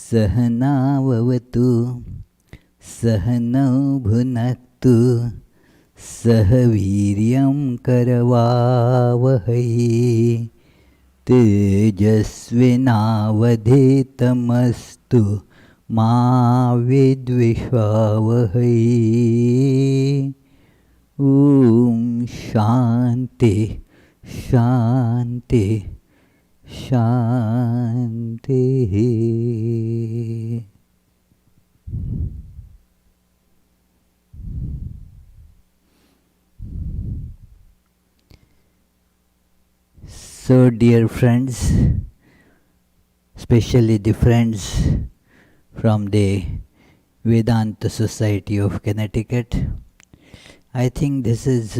सहनाववतु सहनौ भुनक्तु सह वीर्यं करवावहै तेजस्विनावधीतमस्तु मा विद्विषावहै। ॐ शान्ति शान्ति शान्तिः। So dear friends, especially the friends from the Vedanta Society of Connecticut, I think this is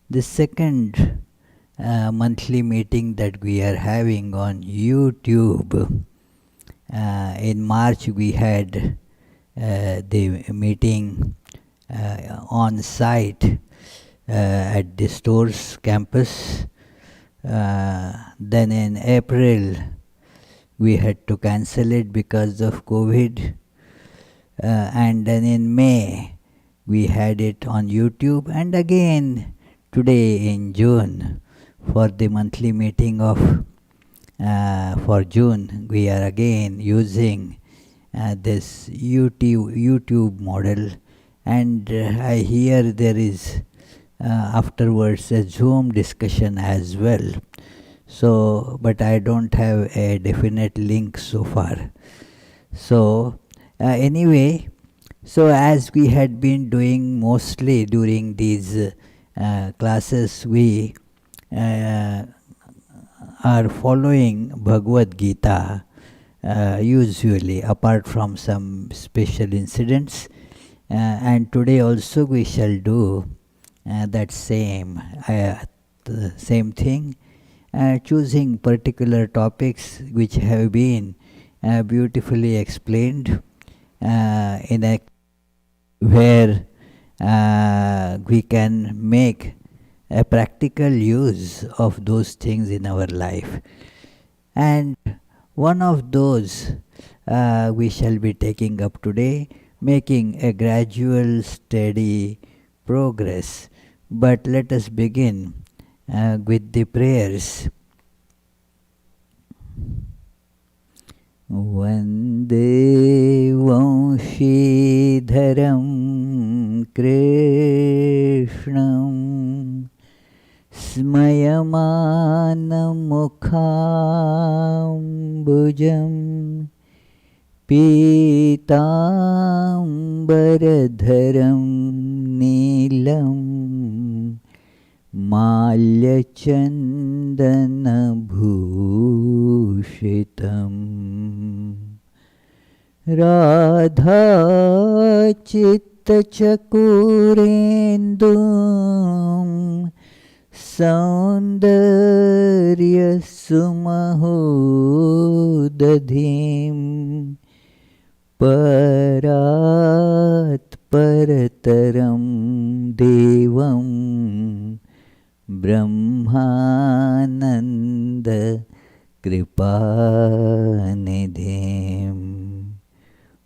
the second monthly meeting that we are having on YouTube. In March we had the meeting on site at the store's campus. Then in April we had to cancel it because of COVID, and then in May we had it on YouTube, and again today in June for the monthly meeting of for June we are again using this YouTube model, and I hear there is afterwards a Zoom discussion as well. So, but I don't have a definite link so far. So anyway, so as we had been doing mostly during these classes, we are following Bhagavad-Gita usually, apart from some special incidents, and today also we shall do that same thing, choosing particular topics which have been beautifully explained in a where we can make a practical use of those things in our life. And one of those we shall be taking up today, making a gradual, steady progress. But let us begin with the prayers. Vande Vanshidharam Krishnam Smayamanamukhabhujam Pitambaradharam Neelam Malyachandanabhushitam Radhachittachakurendum Saundarya Sumahodadhim Parat Parataram Devam Brahmananda Kripanidhim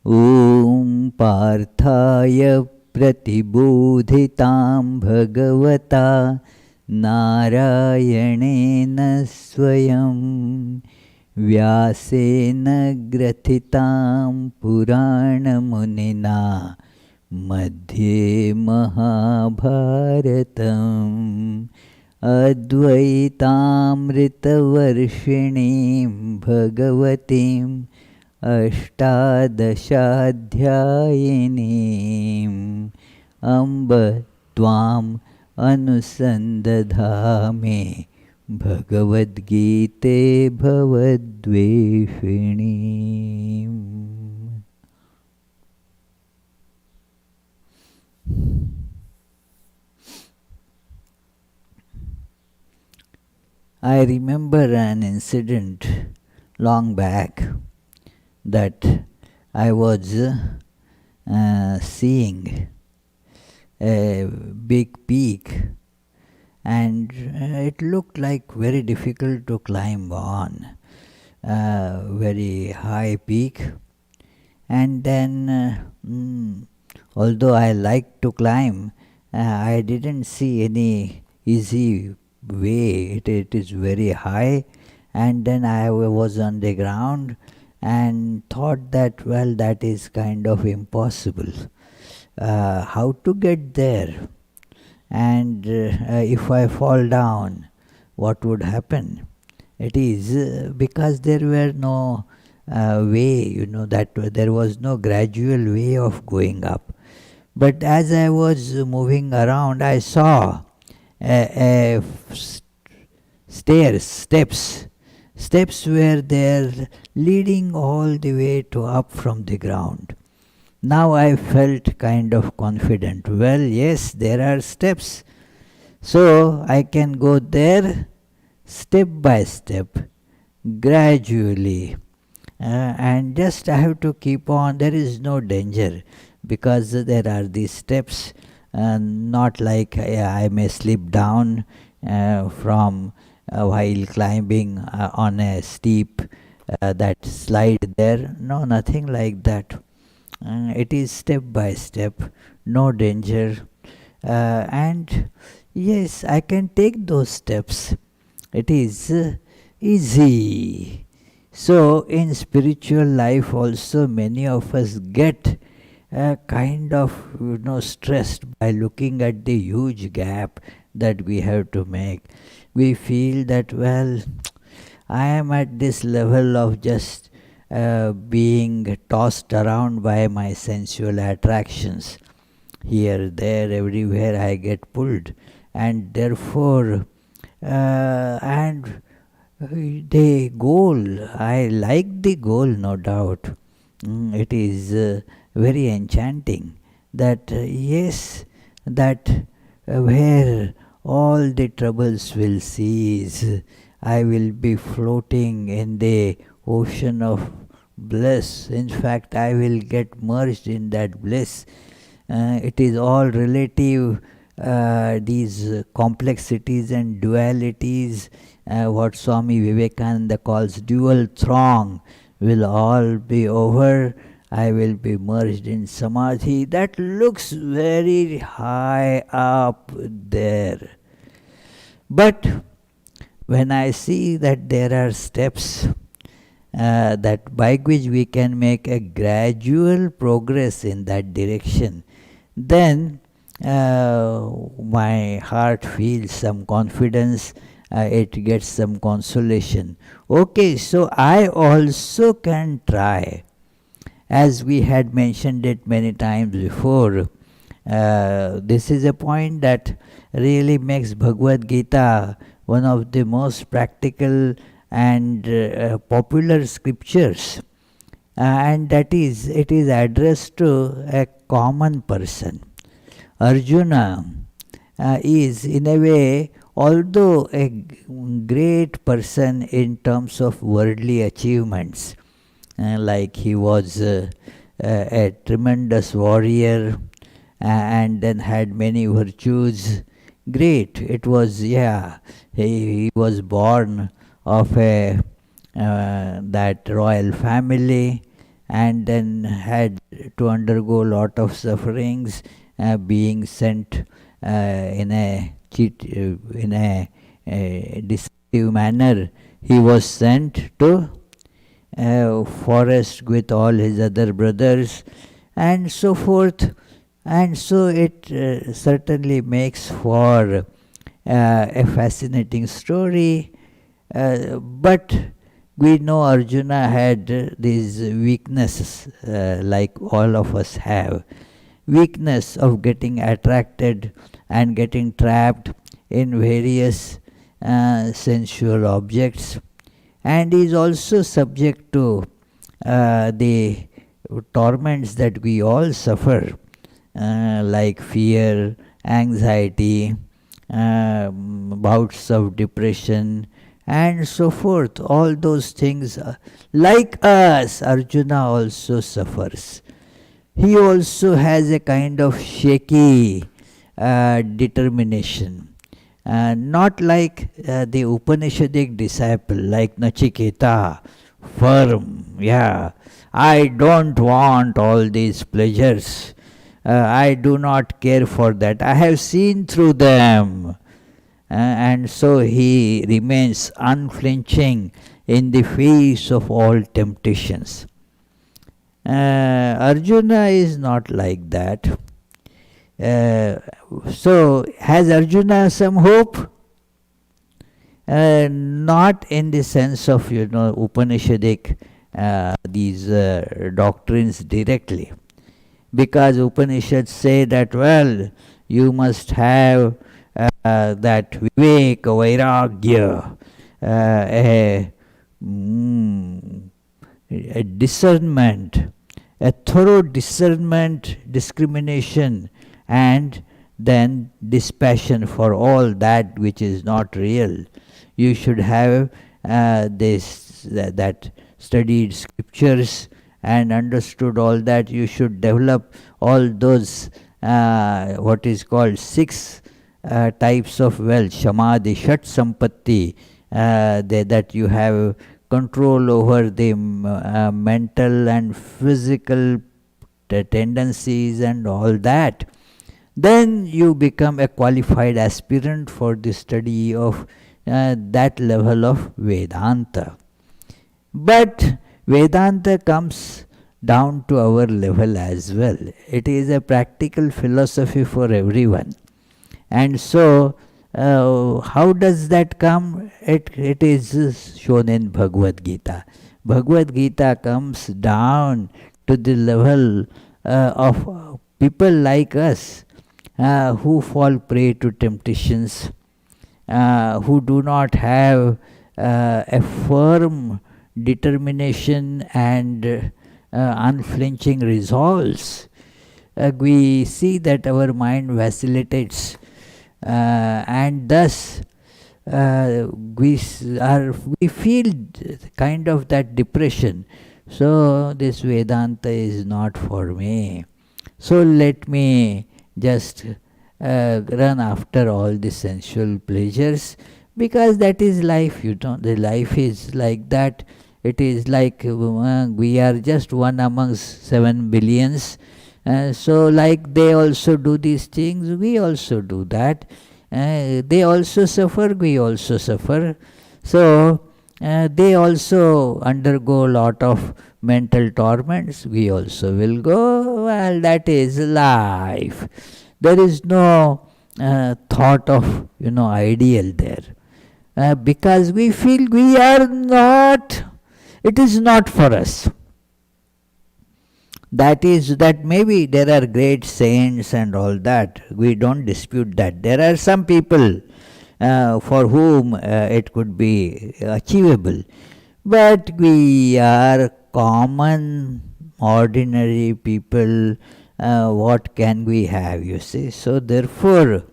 Om Parthaya Pratibodhitam Bhagavata Narayanena Swayam Vyasena Grathitam Purana Munina Madhye Mahabharatam Advaitaamritavarshinim Bhagavatim Ashtadashaadhyayinim Amba Tvam Anusandadhame Bhagavad-Gite Bhavadveshinim. I remember an incident long back that I was seeing a big peak, and it looked like very difficult to climb on. Very high peak, And then, although I like to climb, I didn't see any easy way. It is very high. And then I was on the ground and thought that, well, that is kind of impossible. How to get there? And if I fall down, what would happen? It is because there were no way, that there was no gradual way of going up. But as I was moving around, I saw steps. Steps were there leading all the way to up from the ground. Now I felt kind of confident. Well, yes, there are steps. So I can go there step by step, gradually. And just I have to keep on. There is no danger because there are these steps. Not like I may slip down from while climbing on a steep that slide there. No, nothing like that. It is step by step, no danger. And yes, I can take those steps. It is easy. So in spiritual life also many of us get kind of stressed by looking at the huge gap that we have to make. We feel that, well, I am at this level of just being tossed around by my sensual attractions. Here, there, everywhere I get pulled. And therefore, and the goal, I like the goal, no doubt. It is very enchanting that, yes, that where all the troubles will cease, I will be floating in the ocean of bliss. In fact, I will get merged in that bliss. It is all relative, these complexities and dualities, what Swami Vivekananda calls dual throng, will all be over. I will be merged in samadhi. That looks very high up there. But when I see that there are steps that by which we can make a gradual progress in that direction, then my heart feels some confidence, it gets some consolation. Okay, so I also can try. As we had mentioned it many times before, this is a point that really makes Bhagavad Gita one of the most practical and popular scriptures. And that is, it is addressed to a common person. Arjuna is in a way, although a great person in terms of worldly achievements, like he was a tremendous warrior and then had many virtues. Great, it was, he was born of a that royal family and then had to undergo a lot of sufferings, being sent in a deceptive manner. He was sent to forest with all his other brothers and so forth. And so it certainly makes for a fascinating story. But we know Arjuna had these weaknesses, like all of us have. Weakness of getting attracted and getting trapped in various sensual objects, and is also subject to the torments that we all suffer, like fear, anxiety, bouts of depression, and so forth. All those things, like us, Arjuna also suffers. He also has a kind of shaky determination. Not like the Upanishadic disciple, like Nachiketa, firm. Yeah, I don't want all these pleasures. I do not care for that. I have seen through them. And so he remains unflinching in the face of all temptations. Arjuna is not like that. So, has Arjuna some hope? Not in the sense of, Upanishadic these doctrines directly, because Upanishads say that, well, you must have that vivek, vairagya, a discernment, a thorough discernment, discrimination, and then dispassion for all that which is not real. You should have that studied scriptures and understood all that. You should develop all those what is called 6 types of wealth, samadhi, shat sampatti, that you have control over the mental and physical tendencies and all that. Then you become a qualified aspirant for the study of that level of Vedanta. But Vedanta comes down to our level as well. It is a practical philosophy for everyone. And so, how does that come? It is shown in Bhagavad Gita. Bhagavad Gita comes down to the level of people like us who fall prey to temptations, who do not have a firm determination and unflinching resolves. We see that our mind vacillates, and thus we feel kind of that depression. So this Vedanta is not for me. So let me just run after all the sensual pleasures, because that is life. The life is like that. It is like we are just one amongst 7 billions. So like they also do these things, we also do that. They also suffer, we also suffer. So they also undergo a lot of mental torments, we also will go. Well, that is life. There is no thought of ideal there, because we feel we are not. It is not for us. That maybe there are great saints and all that. We don't dispute that. There are some people for whom it could be achievable. But we are common, ordinary people. What can we have, you see? So therefore,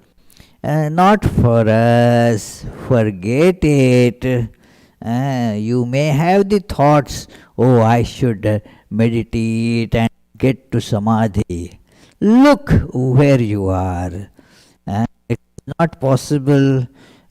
not for us. Forget it. You may have the thoughts, oh, I should meditate and get to samadhi. Look where you are. It is not possible.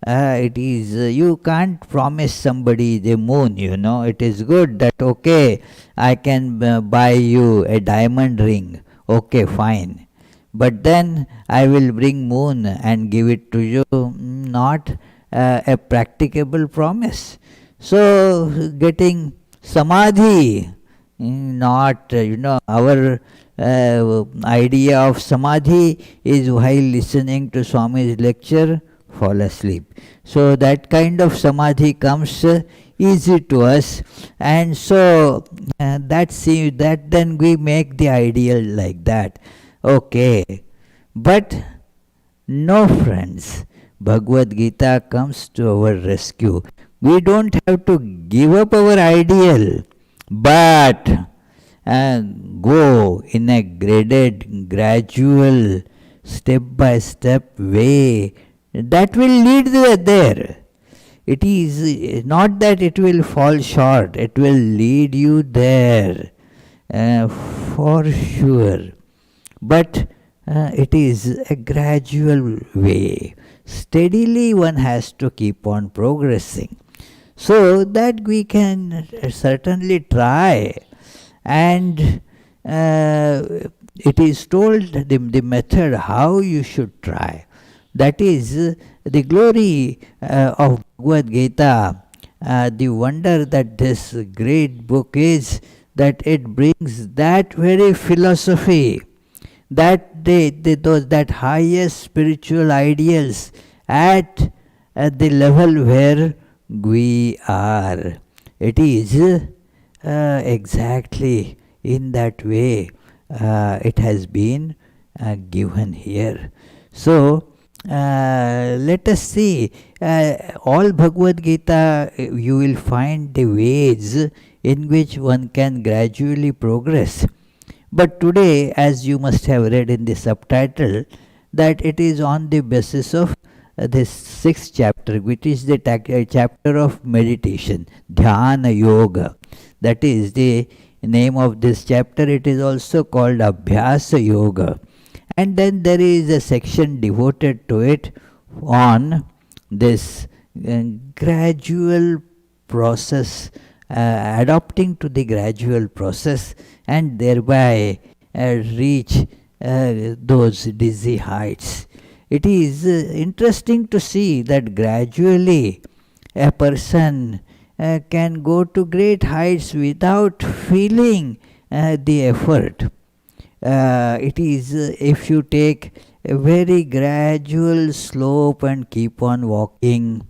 It is you can't promise somebody the moon. It is good that okay, I can buy you a diamond ring. Okay, fine. But then I will bring moon and give it to you. Not a practicable promise. So getting samadhi, not our idea of samadhi is while listening to Swami's lecture, fall asleep. So that kind of samadhi comes easy to us, and so that then we make the ideal like that. Okay, but no, friends, Bhagavad Gita comes to our rescue. We don't have to give up our ideal, but go in a graded, gradual, step-by-step way that will lead there. It is not that it will fall short, it will lead you there for sure. But it is a gradual way. Steadily one has to keep on progressing. So that we can certainly try. And it is told the method how you should try. That is the glory of Bhagavad Gita. The wonder that this great book is that it brings that very philosophy, that that highest spiritual ideals at the level where we are. It is exactly in that way it has been given here. So let us see. All Bhagavad Gita, you will find the ways in which one can gradually progress. But today, as you must have read in the subtitle, that it is on the basis of this sixth chapter, which is the chapter of meditation, Dhyana Yoga. That is the name of this chapter. It is also called Abhyasa Yoga. And then there is a section devoted to it on this gradual process, adopting to the gradual process, and thereby reach those dizzy heights. It is interesting to see that gradually a person can go to great heights without feeling the effort. It is if you take a very gradual slope and keep on walking,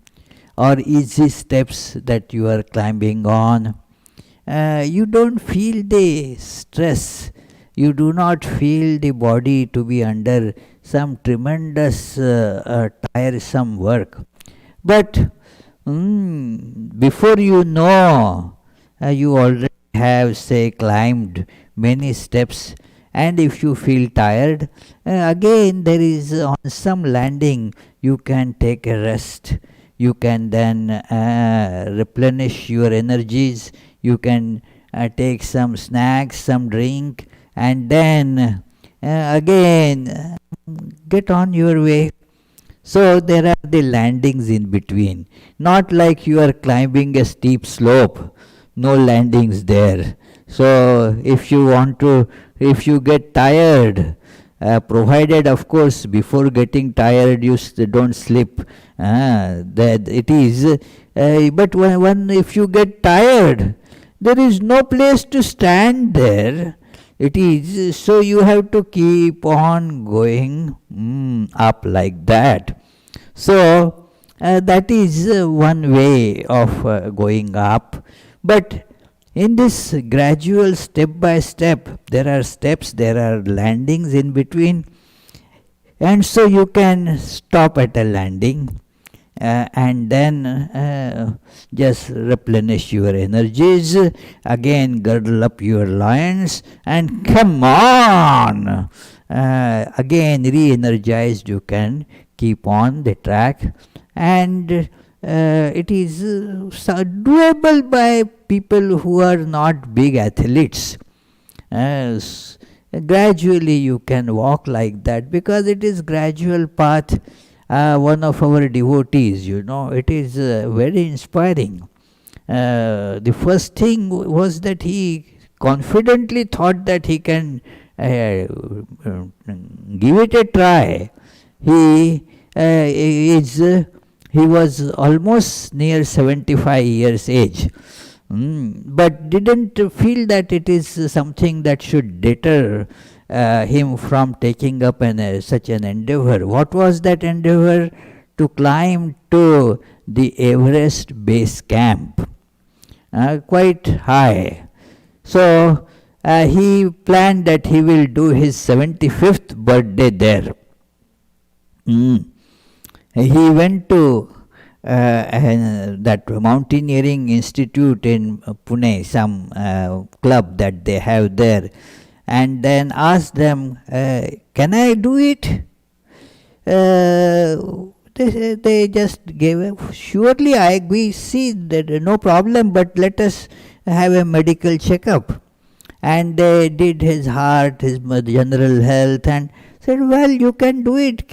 or easy steps that you are climbing on, you don't feel the stress. You do not feel the body to be under some tremendous tiresome work. But before you know, you already have, say, climbed many steps, and if you feel tired, again there is on some landing you can take a rest. You can then replenish your energies. You can take some snacks, some drink, and then again get on your way. So there are the landings in between. Not like you are climbing a steep slope, no landings there. So if you want to, if you get tired, provided of course before getting tired you don't slip, that it is, but when if you get tired, there is no place to stand there. It is, so you have to keep on going up like that. So that is one way of going up. But in this gradual step by step, there are steps, there are landings in between, and so you can stop at a landing and then just replenish your energies, again girdle up your loins and come on. Again re-energized, you can keep on the track, and it is doable by people who are not big athletes. Gradually you can walk like that because it is gradual path. One of our devotees, it is very inspiring. The first thing was that he confidently thought that he can give it a try. He was almost near 75 years age, but didn't feel that it is something that should deter him from taking up such an endeavor. What was that endeavor? To climb to the Everest base camp, quite high. So he planned that he will do his 75th birthday there. He went to that mountaineering institute in Pune, some club that they have there, and then asked them, can I do it? They just gave, surely we see that no problem, but let us have a medical checkup. And they did his heart, his general health, and said, well, you can do it,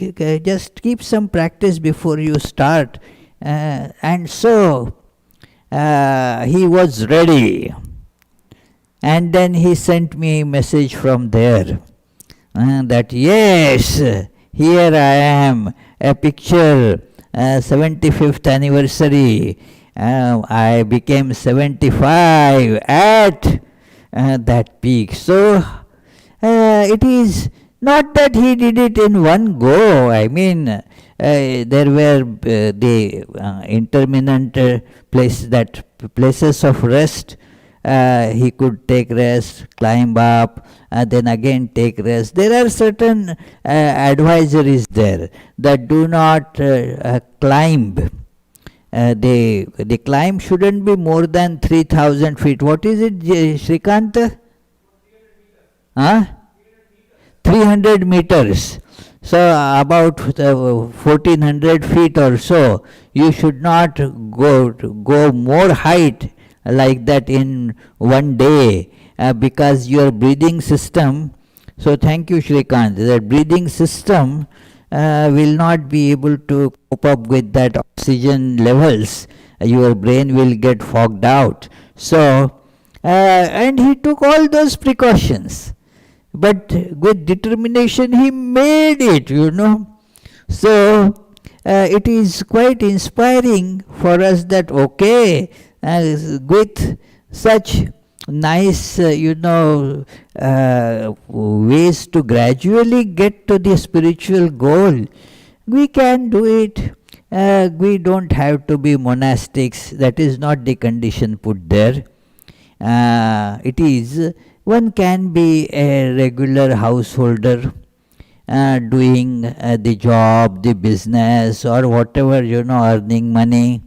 just keep some practice before you start. And so he was ready. And then he sent me a message from there that yes, here I am, a picture, 75th anniversary. I became 75 at that peak. So it is not that he did it in one go. I mean, there were the intermittent places of rest. He could take rest, climb up, then again take rest. There are certain advisories there that do not climb. The climb shouldn't be more than 3,000 feet. What is it, Shrikant? 300 meters. So about 1400 feet or so. You should not go more height like that in one day, because your breathing system, so thank you Shrikant, the breathing system will not be able to cope up with that oxygen levels. Your brain will get fogged out. So and he took all those precautions, but with determination he made it, So it is quite inspiring for us that okay, with such nice ways to gradually get to the spiritual goal, we can do it. We don't have to be monastics. That is not the condition put there. It is, one can be a regular householder, doing the job, the business, or whatever, earning money,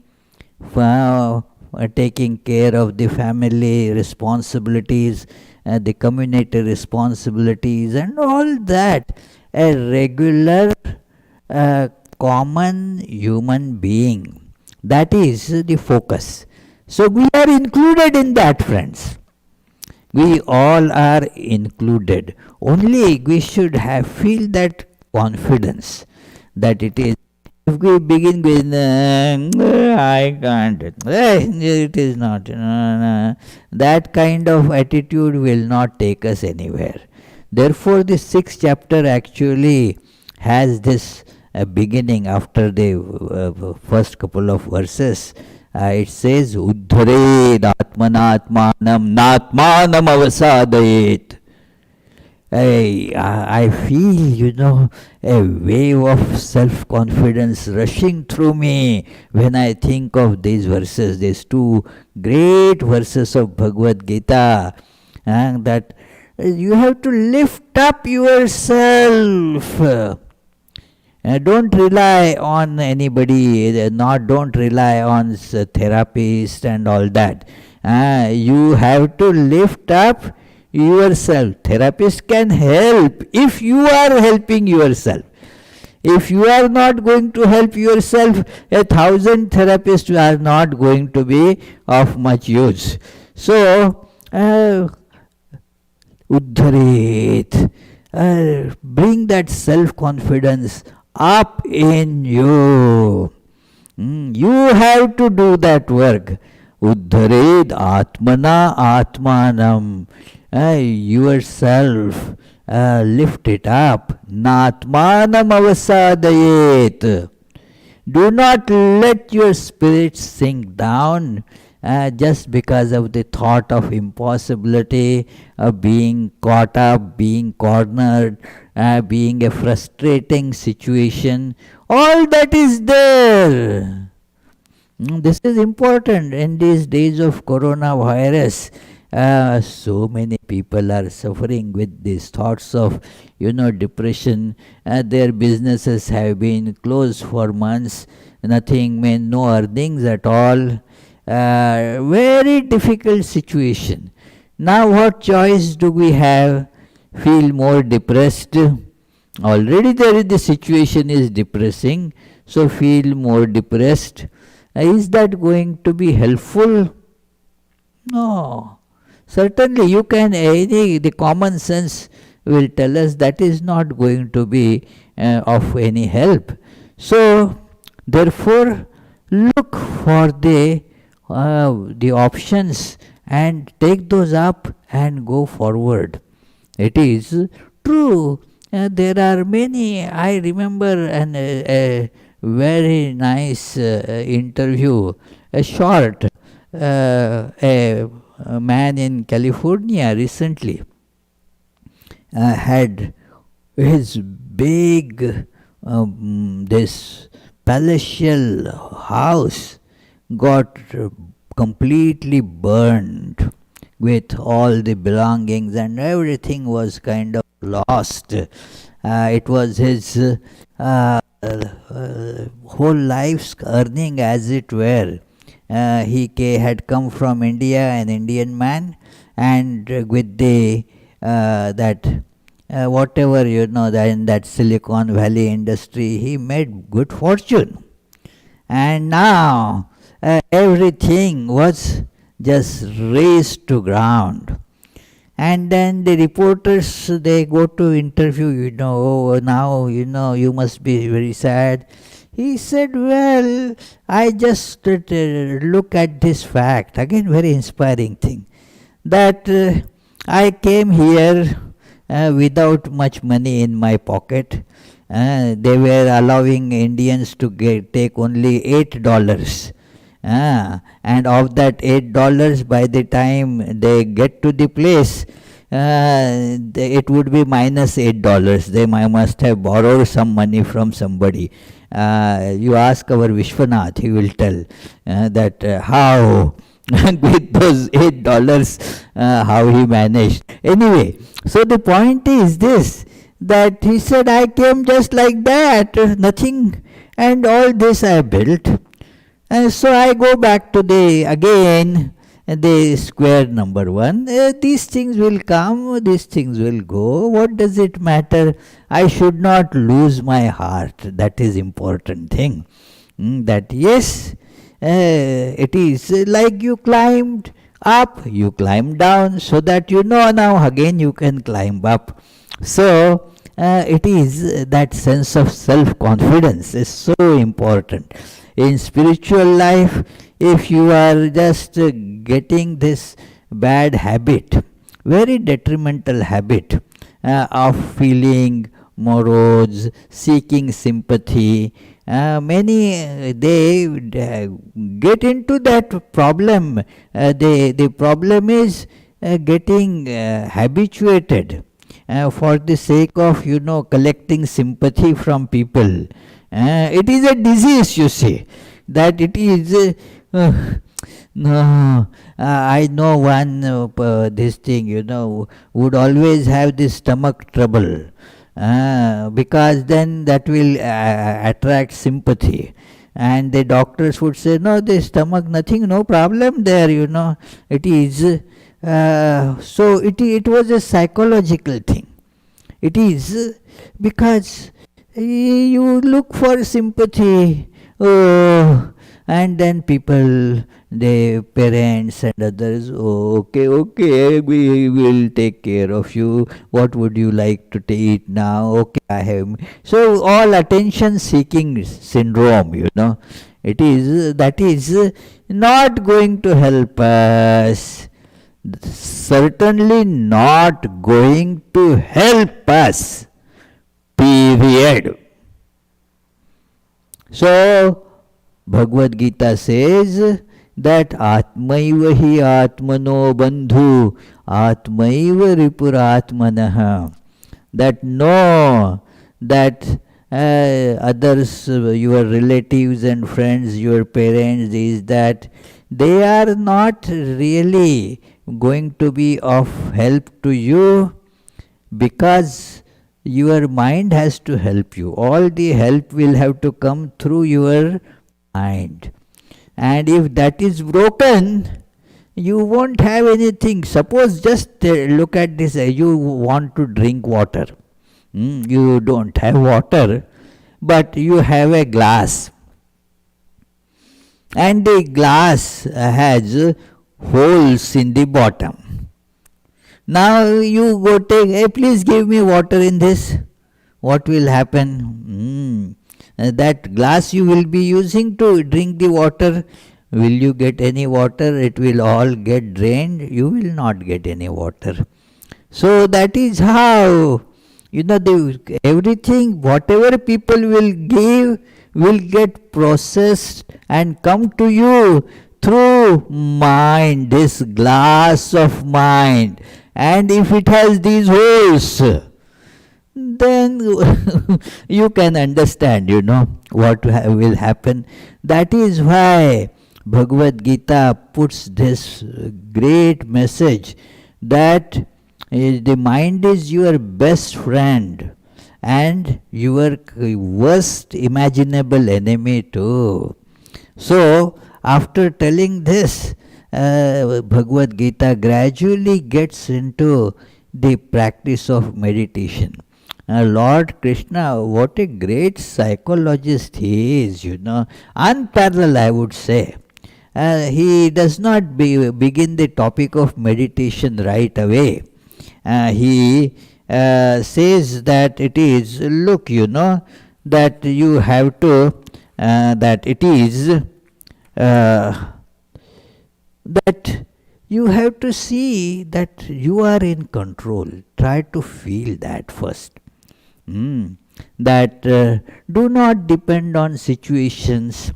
taking care of the family responsibilities, the community responsibilities, and all that. A regular, common human being. That is the focus. So we are included in that, friends. We all are included. Only we should feel that confidence that it is. If we begin with, I can't, it is not, that kind of attitude will not take us anywhere. Therefore, the 6th chapter actually has this beginning after the first couple of verses. It says, Uddhared atmanatmanam natmanam avasadayet. I feel, a wave of self-confidence rushing through me when I think of these verses, these two great verses of Bhagavad-Gita, and that you have to lift up yourself. Don't rely on anybody, don't rely on therapist and all that. You have to lift up yourself. Therapist can help if you are helping yourself. If you are not going to help yourself, 1,000 therapists are not going to be of much use. So, Uddharet, bring that self-confidence up in you. You have to do that work. Uddhared atmana atmanam. Yourself, lift it up. Natmanam avasadayet. Do not let your spirit sink down just because of the thought of impossibility, of being caught up, being cornered, being a frustrating situation. All that is there. This is important in these days of coronavirus. So many people are suffering with these thoughts of, depression. Their businesses have been closed for months. No earnings at all. Very difficult situation. Now what choice do we have? Feel more depressed? Already the situation is depressing. So feel more depressed. Is that going to be helpful? No. Certainly you can, the common sense will tell us that is not going to be of any help. So, therefore, look for the the options and take those up and go forward. It is true. There are many. I remember a very nice interview, a short, a man in California recently had his big this palatial house got completely burned with all the belongings, and everything was kind of lost. It was his whole life's earning, as it were. He had come from India, an Indian man, and with the that whatever in that Silicon Valley industry, he made good fortune. And now everything was just razed to ground. And then the reporters, they go to interview, oh, now, you must be very sad. He said, well, I just look at this fact, again very inspiring thing, that I came here without much money in my pocket. They were allowing Indians to take only $8. And of that $8, by the time they get to the place, it would be minus $8. They must have borrowed some money from somebody. You ask our Vishwanath, he will tell that how with those $8 how he managed. Anyway, so the point is this, that he said, I came just like that, nothing, and all this I built. And so I go back to the square number one. These things will come, these things will go. What does it matter? I should not lose my heart. That is important thing. That yes, it is like you climbed up, you climb down, so that now again you can climb up. So it is that sense of self-confidence is so important. In spiritual life, if you are just getting this bad habit, very detrimental habit of feeling morose, seeking sympathy, many they get into that problem. The problem is getting habituated for the sake of collecting sympathy from people. It is a disease, you see, that it is no, I know one this thing, would always have this stomach trouble, because then that will attract sympathy. And the doctors would say, no, the stomach, nothing, no problem there, it is. So it was a psychological thing. It is because you look for sympathy, and then people, the parents and others, okay, we will take care of you. What would you like to eat now? Okay, I have. So all attention-seeking syndrome, it is, that is not going to help us. Certainly not going to help us. Period. So, Bhagavad-Gita says that Atmaiva hi Atmano Bandhu Atmaiva Ripuratmanaha. That know that others, your relatives and friends, your parents, is that they are not really going to be of help to you, because your mind has to help you. All the help will have to come through your mind. And if that is broken, you won't have anything. Suppose just look at this, you want to drink water. You don't have water, but you have a glass. And the glass has holes in the bottom. Now you go take, hey, please give me water in this. What will happen? That glass you will be using to drink the water will you get any water? It will all get drained. You will not get any water. So that is how, everything, whatever people will give, will get processed and come to you through mind, this glass of mind. And if it has these holes, then you can understand, what will happen. That is why Bhagavad-Gita puts this great message that the mind is your best friend and your worst imaginable enemy too. So, after telling this, Bhagavad-Gita gradually gets into the practice of meditation. Lord Krishna, what a great psychologist he is, unparalleled, I would say. He does not begin the topic of meditation right away. He says that it is, look, that you have to, that it is, that you have to see that you are in control. Try to feel that first. That do not depend on situations.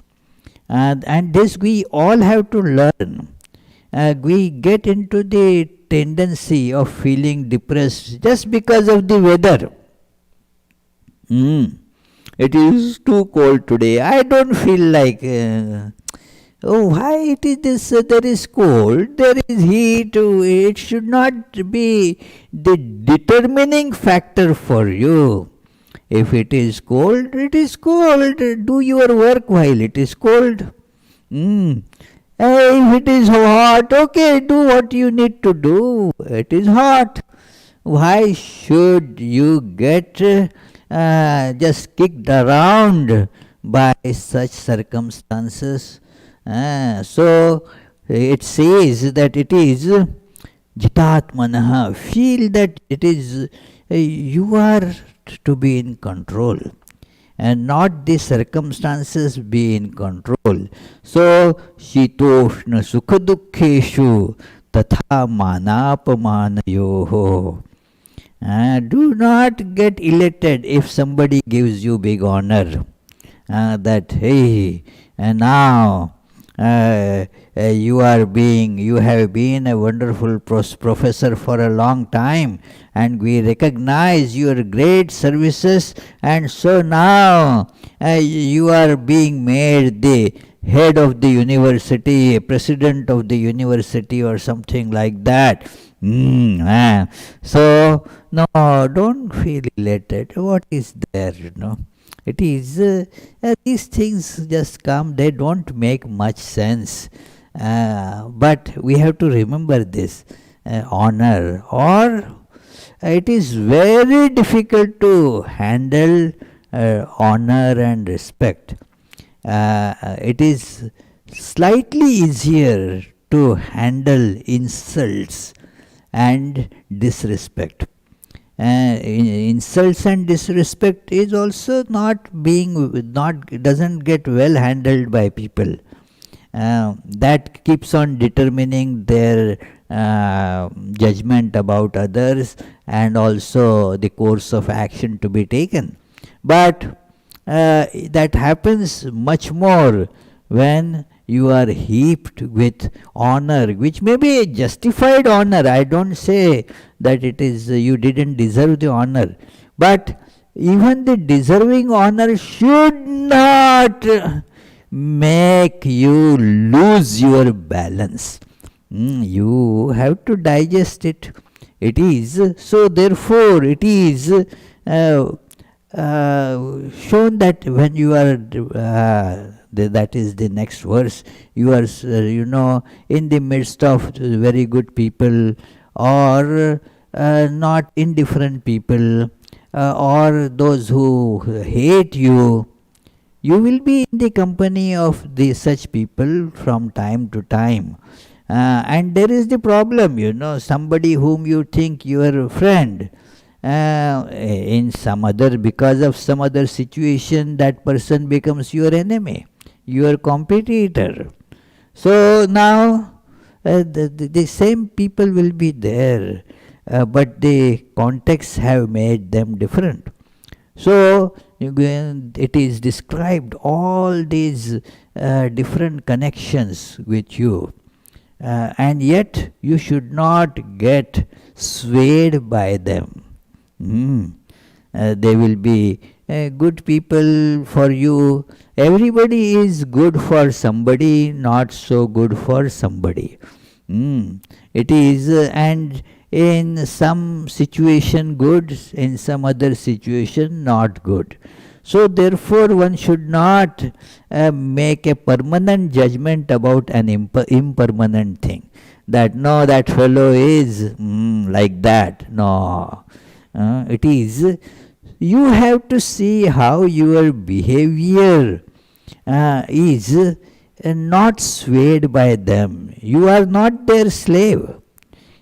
And this we all have to learn. We get into the tendency of feeling depressed just because of the weather. It is too cold today. I don't feel like, why it is this? There is cold, there is heat. It should not be the determining factor for you. If it is cold, it is cold. Do your work while it is cold. If it is hot, okay, do what you need to do. It is hot. Why should you get just kicked around by such circumstances? So it says that it is jitatmanaha. Feel that it is you are to be in control and not the circumstances be in control. So shitoshna sukha dukkheshu tatha manapamanayoho. Do not get elated if somebody gives you big honor. That hey, and now you have been a wonderful professor for a long time, and we recognize your great services, and so now you are being made the head of the university, president of the university or something like that. So no, don't feel elated. What is there, It is, these things just come, they don't make much sense. But we have to remember this, honor, or it is very difficult to handle honor and respect. It is slightly easier to handle insults and disrespect. Insults and disrespect is also doesn't get well handled by people. That keeps on determining their judgment about others and also the course of action to be taken. But that happens much more when you are heaped with honor, which may be a justified honor. I don't say that it is you didn't deserve the honor, but even the deserving honor should not make you lose your balance. You have to digest it. It is so. Therefore, it is shown that when you are that is the next verse, you are in the midst of very good people or not indifferent people or those who hate you. You will be in the company of such people from time to time. And there is the problem, somebody whom you think your friend, in because of some other situation, that person becomes your enemy, your competitor. So now the same people will be there, but the contexts have made them different. So it is described all these different connections with you, and yet you should not get swayed by them. They will be good people for you. Everybody is good for somebody, not so good for somebody. It is, and in some situation good, in some other situation not good. So therefore one should not make a permanent judgment about an impermanent thing. That no, that fellow is like that. No. It is, you have to see how your behavior is not swayed by them. You are not their slave.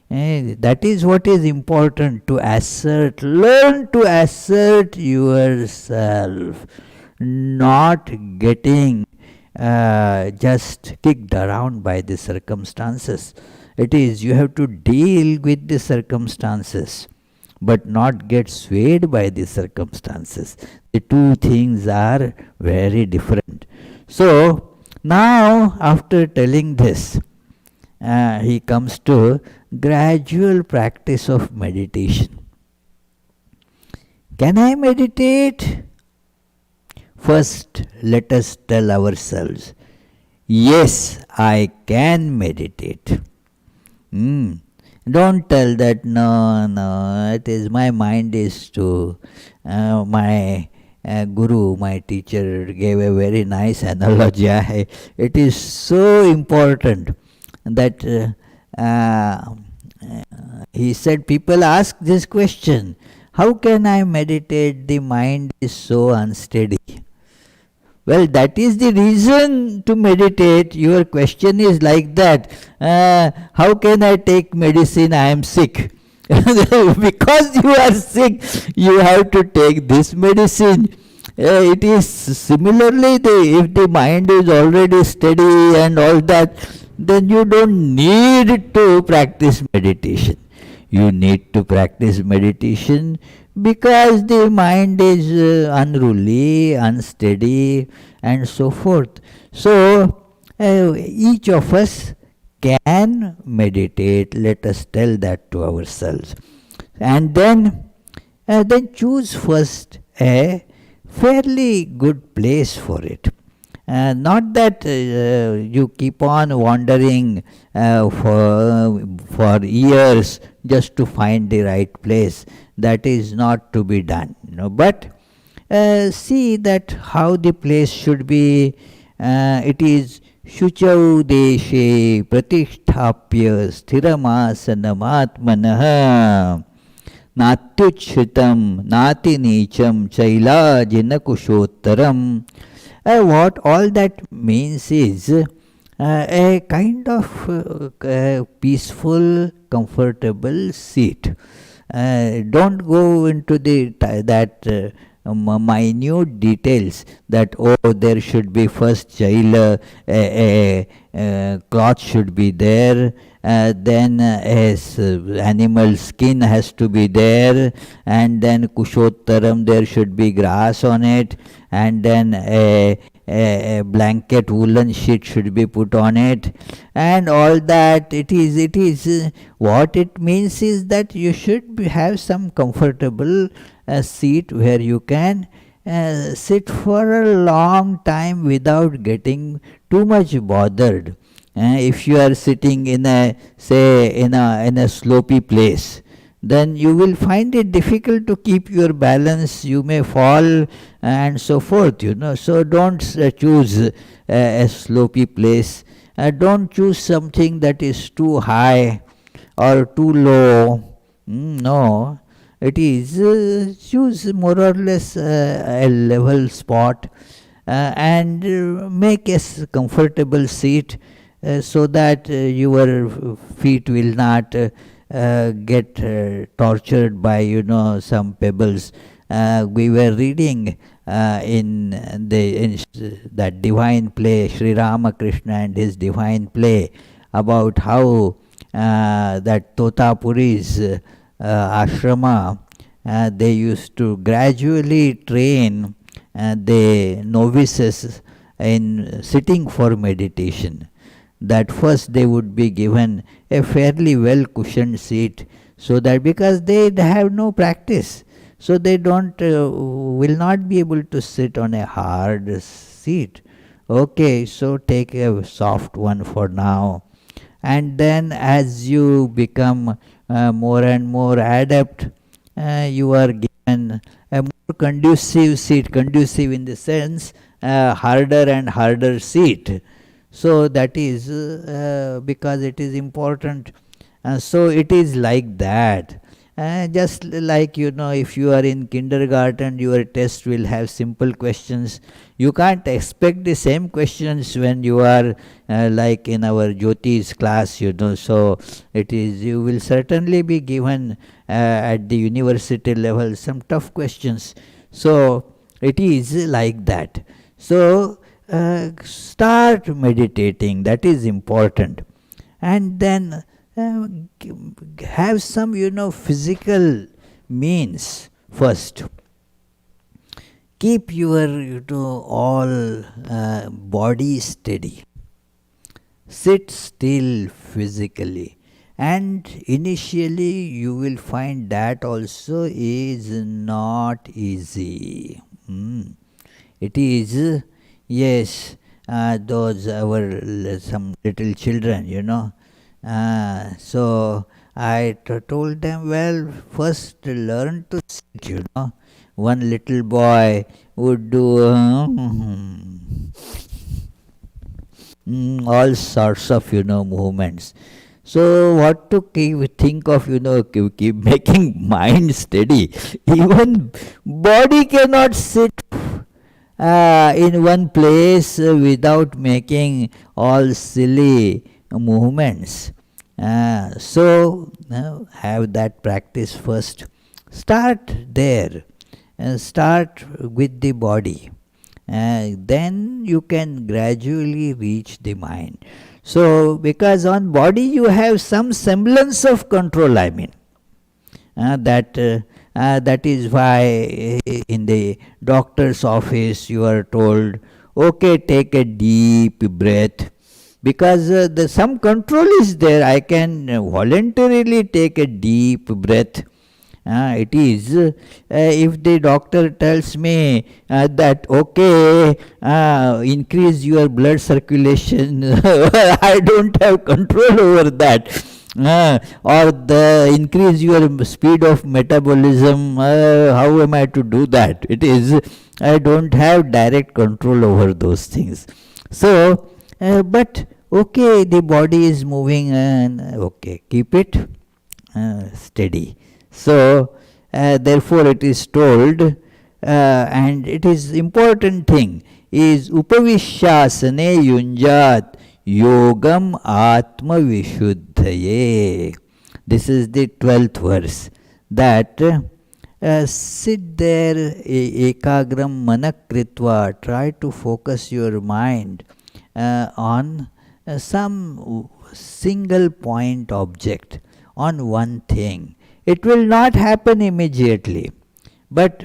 That is what is important to assert. Learn to assert yourself, not getting just kicked around by the circumstances. It is, you have to deal with the circumstances, but not get swayed by the circumstances. The two things are very different. So, now after telling this, he comes to gradual practice of meditation. Can I meditate? First, let us tell ourselves, yes, I can meditate. Don't tell that, no, it is my mind is to, my guru, my teacher gave a very nice analogy. It is so important that he said, people ask this question, how can I meditate? The mind is so unsteady. Well, that is the reason to meditate. Your question is like that. How can I take medicine? I am sick. Because you are sick, you have to take this medicine. It is similarly, if the mind is already steady and all that, then you don't need to practice meditation. You need to practice meditation because the mind is unruly, unsteady, and so forth. So, each of us can meditate. Let us tell that to ourselves. And then choose first a fairly good place for it. Not that you keep on wandering for years just to find the right place. That is not to be done. But see that how the place should be. It is Shuchau deshe pratisthapya sthiramasanam natyuchhitam nati nicham chailajina kushottaram. What all that means is a kind of peaceful, comfortable seat. Don't go into that minute details that there should be first jaila, cloth should be there, then animal skin has to be there, and then kushottaram, there should be grass on it, and then a blanket, woolen sheet should be put on it, and all that. It is what it means is that you should have some comfortable seat where you can sit for a long time without getting too much bothered. If you are sitting in a slopy place, then you will find it difficult to keep your balance. You may fall and so forth. So don't choose a slopy place. Don't choose something that is too high or too low. No, it is choose more or less a level spot and make a comfortable seat. So that your feet will not get tortured by some pebbles. We were reading in that divine play, Sri Ramakrishna and his divine play, about how that Totapuri's ashrama, they used to gradually train the novices in sitting for meditation. That first they would be given a fairly well cushioned seat, so that because they have no practice, so they don't will not be able to sit on a hard seat. Okay, so take a soft one for now, and then as you become more and more adept, you are given a more conducive seat, conducive in the sense harder and harder seat. So that is because it is important. So it is like that. Just like, if you are in kindergarten, your test will have simple questions. You can't expect the same questions when you are like in our Jyoti's class, So it is, you will certainly be given at the university level some tough questions. So it is like that. So start meditating, that is important. And then have some, physical means first. Keep your, all body steady. Sit still physically. And initially you will find that also is not easy. It is, yes, those our some little children, so I told them, well, first learn to sit, One little boy would do all sorts of, movements. So what to think of, keep making mind steady. Even body cannot sit in one place without making all silly movements. So have that practice first. Start there. Start with the body. Then you can gradually reach the mind. So because on body you have some semblance of control, I mean. That is why in the doctor's office you are told, okay, take a deep breath. Because some control is there. I can voluntarily take a deep breath. It is, if the doctor tells me that, okay, increase your blood circulation, I don't have control over that. Or increase your speed of metabolism, how am I to do that? It is, I don't have direct control over those things. So, but okay, the body is moving, and okay, keep it steady. So therefore it is told, and it is important thing, is upavishyasane yunjat yogam atma vishuddhaye. This is the 12th verse, that sit there ekagram manakritva, try to focus your mind on some single point object, on one thing. It will not happen immediately, but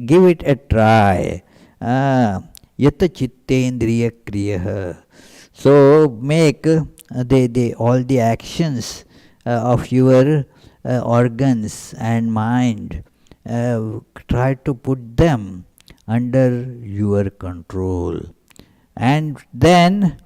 give it a try. Yata chittendriya kriyaha. So make all the actions of your organs and mind, try to put them under your control. And then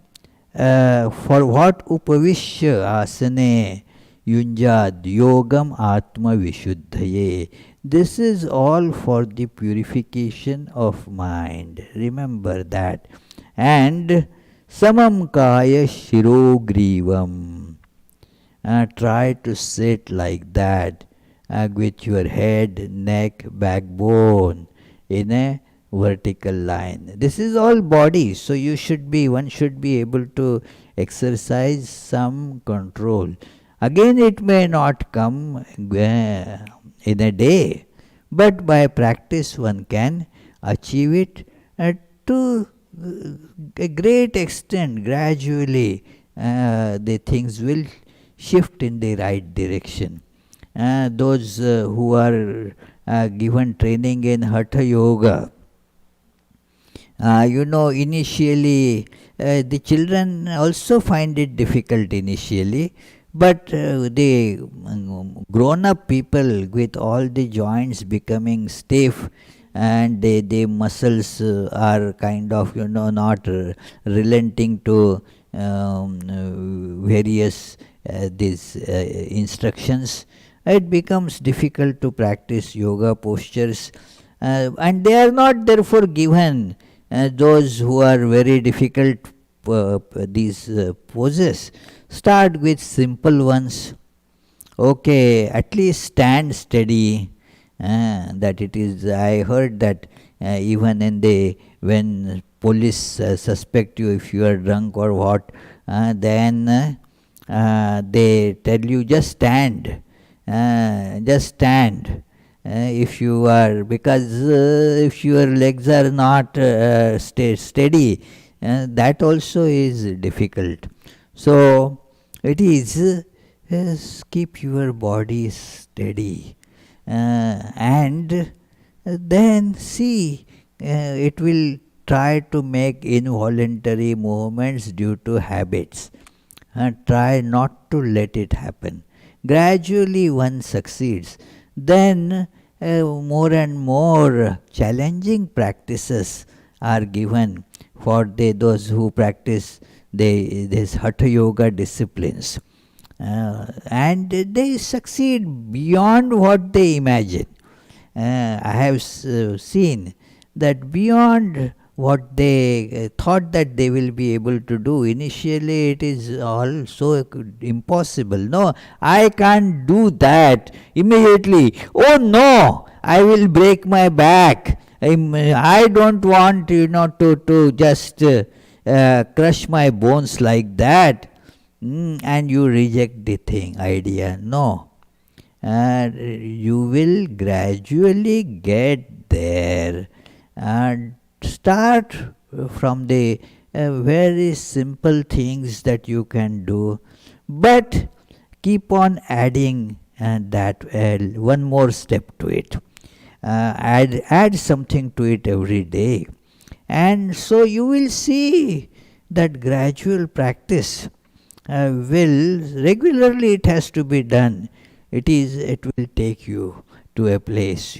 for what upavishya asane yunjad yogam atma vishuddhaye. This is all for the purification of mind. Remember that. And samam kaya shirogrivam. Try to sit like that, with your head, neck, backbone in a vertical line. This is all body, so one should be able to exercise some control. Again, it may not come in a day, but by practice one can achieve it to a great extent. Gradually, the things will shift in the right direction. Those who are given training in Hatha Yoga, initially the children also find it difficult initially, but the grown up people with all the joints becoming stiff and the muscles are kind of not relenting to various these instructions, it becomes difficult to practice yoga postures, and they are not therefore given those who are very difficult these poses. Start with simple ones. Okay, at least stand steady. That it is. I heard that even in the when police suspect you if you are drunk or what, then they tell you just stand, just stand. If you are, because if your legs are not steady, that also is difficult. So it is keep your body steady, and then see, it will try to make involuntary movements due to habits, and try not to let it happen. Gradually one succeeds. Then more and more challenging practices are given for those who practice these Hatha Yoga disciplines. And they succeed beyond what they imagine. I have seen that beyond what they thought that they will be able to do. Initially it is all so impossible. No, I can't do that immediately. Oh no, I will break my back. I don't want to just crush my bones like that. And you reject the idea. No, you will gradually get there, and start from the very simple things that you can do, but keep on adding that one more step to it. Add something to it every day, and so you will see that gradual practice will regularly, it has to be done. It will take you to a place.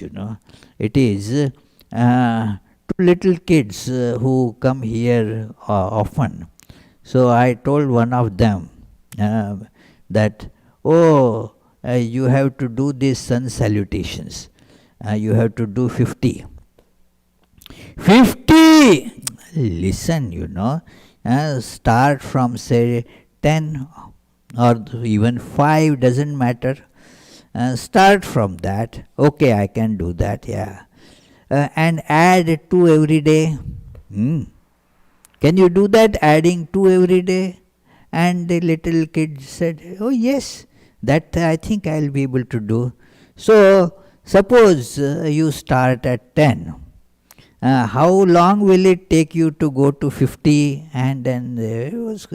It is two little kids who come here often. So I told one of them that, you have to do these sun salutations. You have to do 50. 50! Listen, start from say 10 or even 5, doesn't matter. Start from that. Okay, I can do that, yeah. And add 2 every day. Can you do that, adding 2 every day? And the little kid said, oh yes, that I think I'll be able to do. So suppose you start at 10. How long will it take you to go to 50? And then it was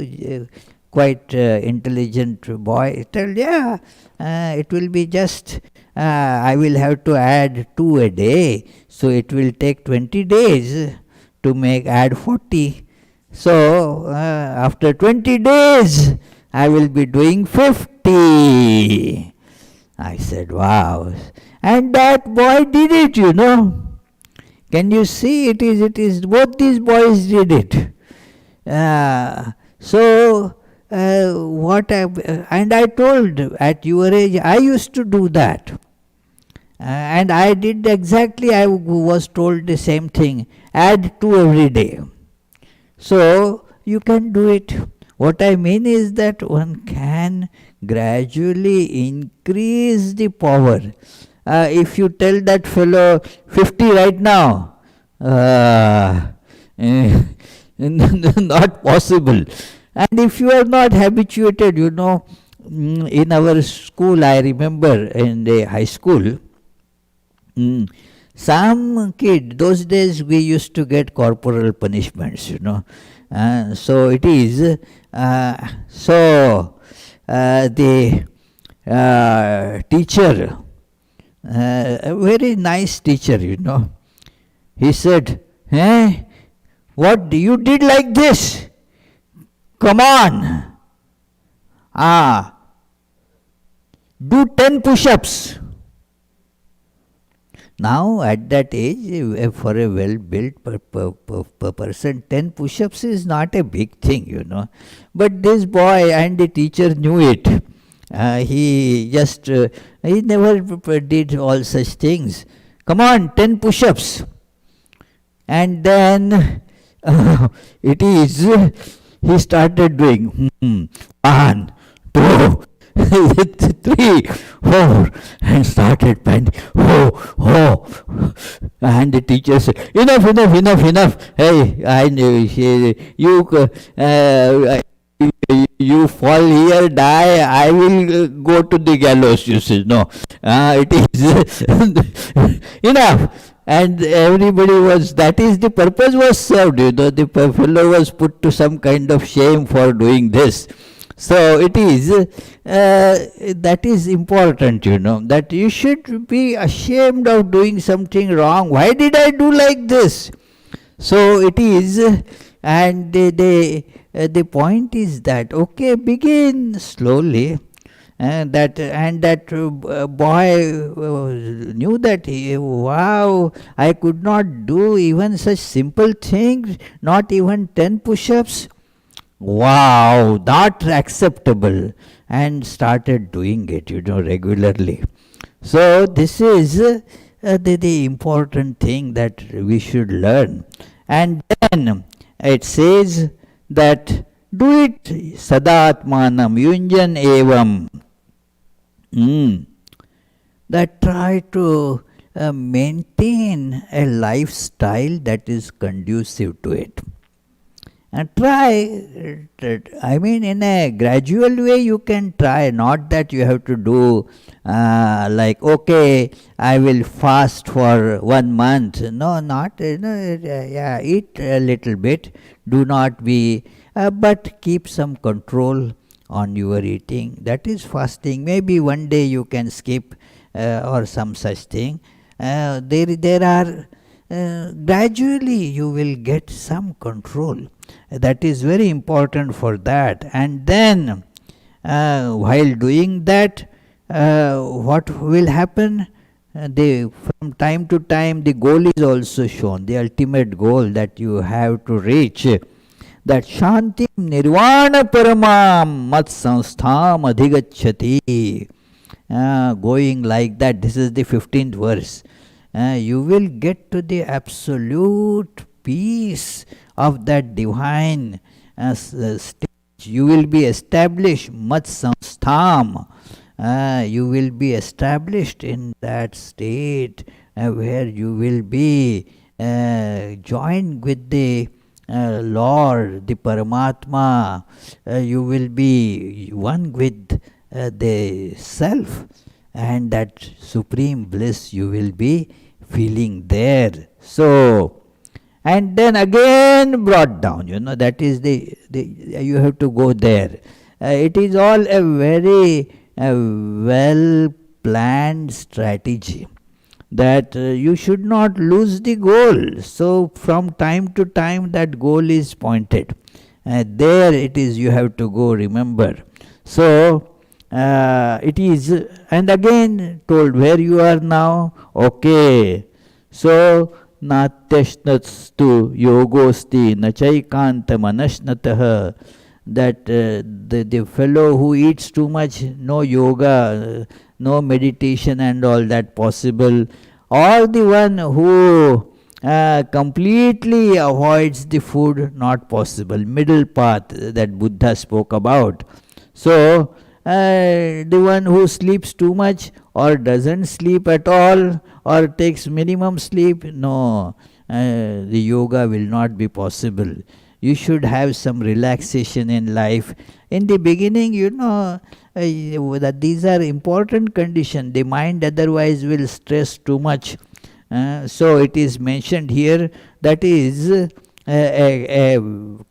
quite intelligent boy. Told, yeah, it will be just, I will have to add 2 a day. So it will take 20 days to add 40. So after 20 days, I will be doing 50. I said, wow. And that boy did it, Can you see? It is both these boys did it. And I told, at your age, I used to do that. And I did exactly, I was told the same thing. Add 2 every day. So you can do it. What I mean is that one can gradually increase the power. If you tell that fellow 50 right now, not possible. And if you are not habituated, in our school, I remember in the high school, Some kid, those days we used to get corporal punishments, so it is, the teacher, a very nice teacher, he said, what you did like this? Come on. Do 10 push-ups. Now at that age, for a well-built person, 10 push-ups is not a big thing, But this boy and the teacher knew it. He never did all such things. Come on, 10 push-ups. And then he started doing 1, 2, 3, 4, and started panting. And the teacher said, enough. Hey, I knew you fall here, die, I will go to the gallows, you say. No, it is enough. And everybody the purpose was served, the fellow was put to some kind of shame for doing this. So it is, that is important, that you should be ashamed of doing something wrong. Why did I do like this? So it is, and the point is that, okay, begin slowly. That boy knew that, wow, I could not do even such simple things, not even 10 push-ups. Wow, not acceptable, and started doing it, regularly. So this is the important thing that we should learn. And then it says that do it sadatmanam yunjan evam. That try to maintain a lifestyle that is conducive to it. And try, in a gradual way you can try, not that you have to do like, okay, I will fast for 1 month. No, not, eat a little bit, do not be, but keep some control on your eating. That is fasting. Maybe one day you can skip or some such thing. There are, gradually you will get some control. That is very important for that. And then while doing that, what will happen? From time to time the goal is also shown, the ultimate goal that you have to reach. That Shanti Nirvana Paramam Mat Samstham Adhigacchati. Going like that, this is the 15th verse. You will get to the absolute peace of that divine stage. You will be established, Mat Samstham. You will be established in that state where you will be joined with the Lord, the Paramatma. You will be one with the Self, and that supreme bliss you will be feeling there. So, and then again brought down, that is you have to go there. It is all a very well planned strategy, that you should not lose the goal. So from time to time that goal is pointed. There it is, you have to go, remember. So it is, and again told where you are now. Okay, so natyashnastu yogosti nachaikantam anashnatah. That the fellow who eats too much, no yoga, no meditation and all that possible. Or the one who completely avoids the food, not possible. Middle path that Buddha spoke about. So the one who sleeps too much or doesn't sleep at all or takes minimum sleep, no, the yoga will not be possible. You should have some relaxation in life. In the beginning, that these are important conditions. The mind otherwise will stress too much. So it is mentioned here that is a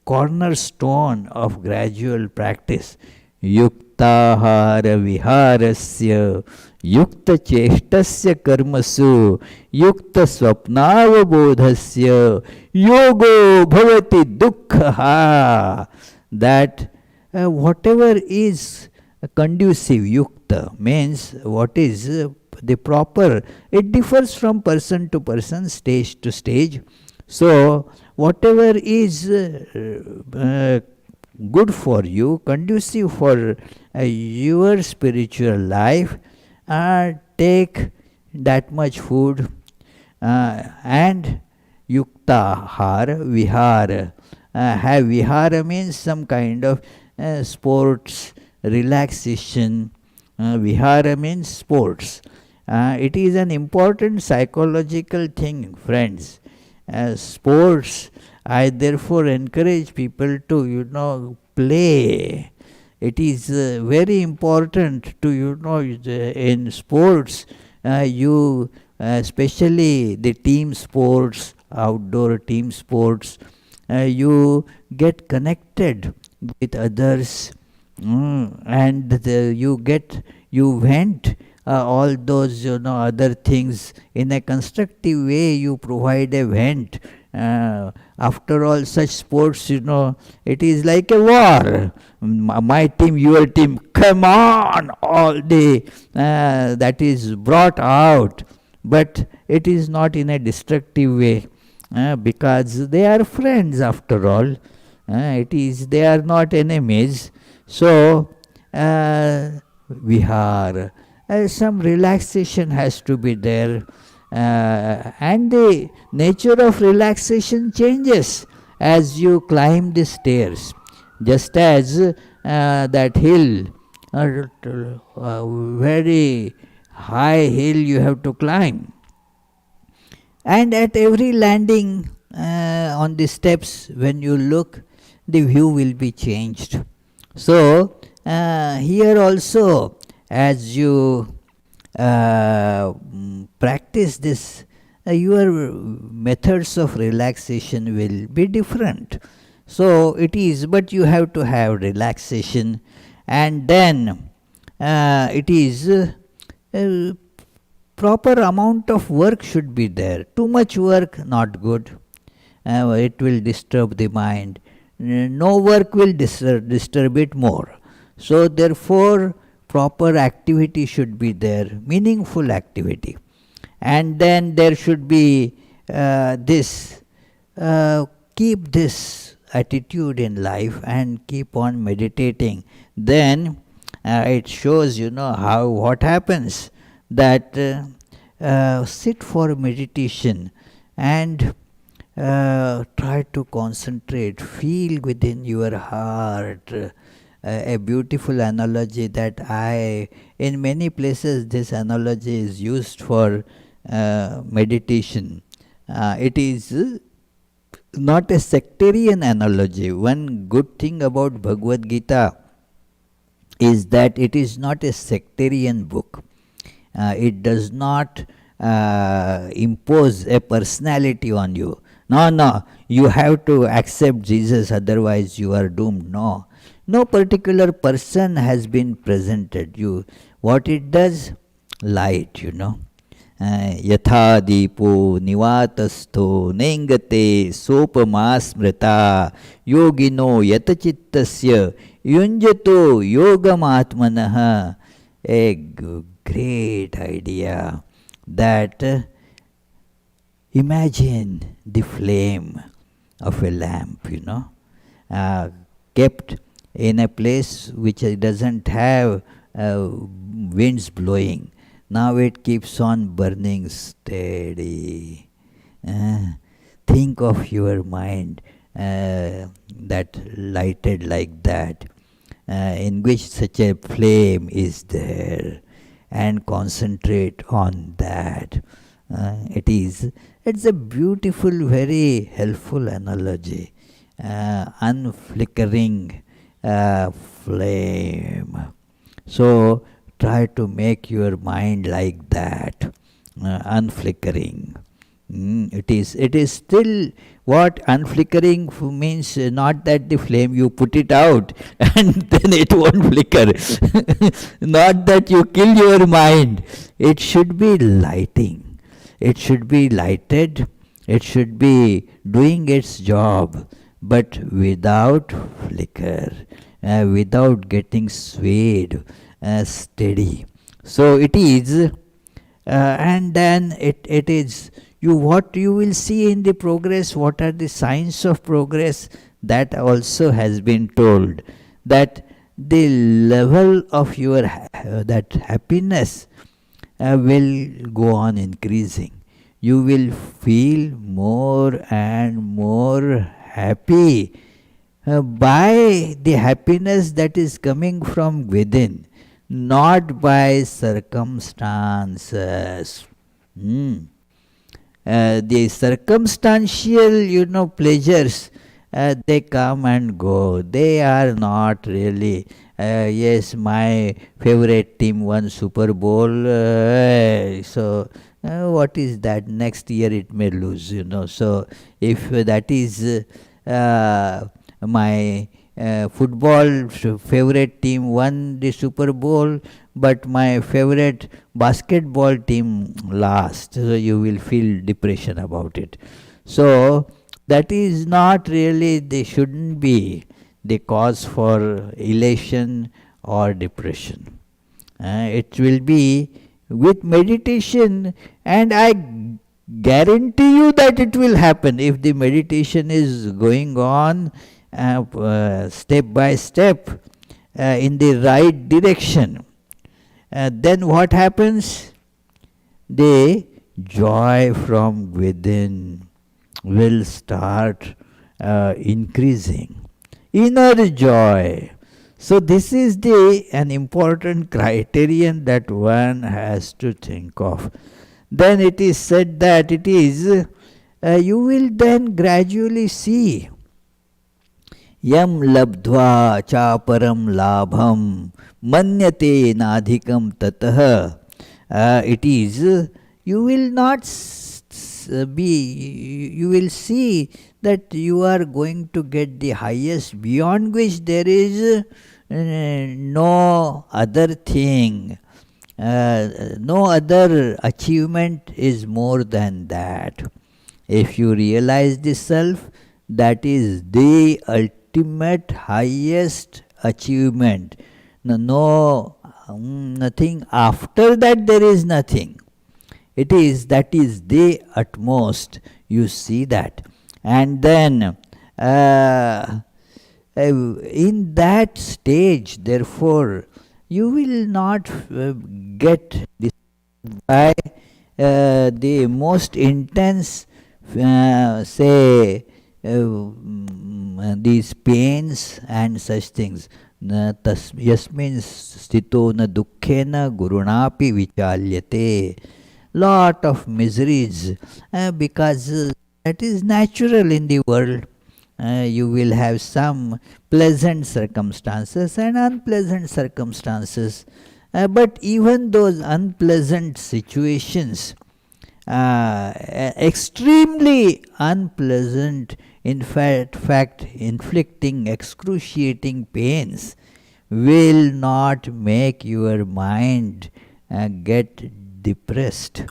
cornerstone of gradual practice. Yuktahara viharasya yukta cheshtasya karmasu yukta swapnavabodhasya yogo bhavati dukkha. That whatever is conducive, yukta means what is the proper, it differs from person to person, stage to stage. So whatever is good for you, conducive for your spiritual life, take that much food. And yukta hara vihara. Have vihara means some kind of sports, relaxation. Vihara means sports. It is an important psychological thing, friends. Sports, I therefore encourage people to, play. It is very important to, in sports, you, especially the team sports, outdoor team sports, you get connected with others, and you vent all those other things in a constructive way. You provide a vent. After all, such sports, it is like a war. My team, your team, come on, all day. That is brought out, but it is not in a destructive way, because they are friends after all. They are not enemies. So vihar, some relaxation has to be there, and the nature of relaxation changes as you climb the stairs. Just as that hill, very high hill you have to climb, and at every landing on the steps, when you look, the view will be changed. So here also, as you practice this, your methods of relaxation will be different. So it is, but you have to have relaxation, and then it is proper amount of work should be there. Too much work, not good. It will disturb the mind. No work will disturb it more. So therefore, proper activity should be there, meaningful activity. And then there should be this, keep this attitude in life and keep on meditating. Then it shows, what happens, that sit for meditation and try to concentrate, feel within your heart. A beautiful analogy that in many places this analogy is used for meditation. It is not a sectarian analogy. One good thing about Bhagavad Gita is that it is not a sectarian book. It does not impose a personality on you. No, you have to accept Jesus, otherwise you are doomed. No particular person has been presented. What it does? Light, Yatha dipo nivatastho nengate sopama smrita yogino yatachittasya yunjato yogamatmanaha. A great idea that imagine the flame of a lamp, kept in a place which doesn't have winds blowing. Now it keeps on burning steady. Think of your mind that lighted like that, in which such a flame is there, and concentrate on that. It's a beautiful, very helpful analogy. Unflickering flame. So try to make your mind like that, unflickering. It is still what unflickering means. Not that the flame you put it out and then it won't flicker. Not that you kill your mind. It should be lighting. It should be lighted. It should be doing its job, but without flicker, without getting swayed, steady. So it is, and then it is. What you will see in the progress, what are the signs of progress, that also has been told, that the level of your that happiness will go on increasing. You will feel more and more happy by the happiness that is coming from within, not by circumstances. The circumstantial, pleasures, they come and go. They are not really. Yes, my favorite team won Super Bowl. So what is that? Next year it may lose. So if that is my football favorite team won the Super Bowl, but my favorite basketball team lost, so you will feel depression about it. So that is not really, they shouldn't be the cause for elation or depression. It will be with meditation, and I guarantee you that it will happen if the meditation is going on step by step in the right direction. Then what happens? The joy from within will start increasing. Inner joy. So this is an important criterion that one has to think of. Then it is said that it is, you will then gradually see, yam labdva chaparam labham manyate nadhikam tatah. It is, you will not you will see that you are going to get the highest, beyond which there is no other thing. No other achievement is more than that. If you realize the self, that is the ultimate highest achievement. Nothing after that, there is nothing. That is the utmost. You see that. And then in that stage, therefore, you will not get by the most intense, these pains and such things. Yasmin stito na dukkhena gurunapi vichalyate. Lot of miseries, because that is natural in the world. You will have some pleasant circumstances and unpleasant circumstances. But even those unpleasant situations, extremely unpleasant, in fact inflicting excruciating pains, will not make your mind get depressed.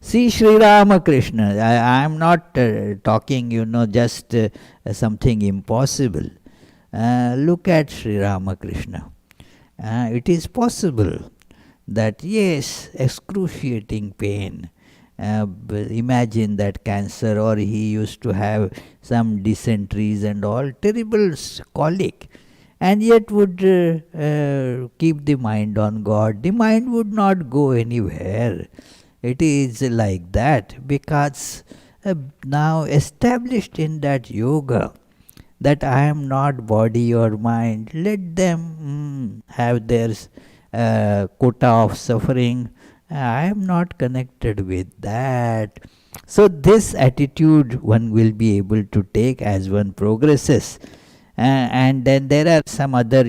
See Sri Ramakrishna. I am not talking, just something impossible. Look at Sri Ramakrishna. It is possible that, yes, excruciating pain. Imagine that cancer, or he used to have some dysenteries and all, terrible colic, and yet would keep the mind on God. The mind would not go anywhere. It is like that because now established in that yoga, that I am not body or mind. Let them have their quota of suffering. I am not connected with that. So this attitude one will be able to take as one progresses. And then there are some other,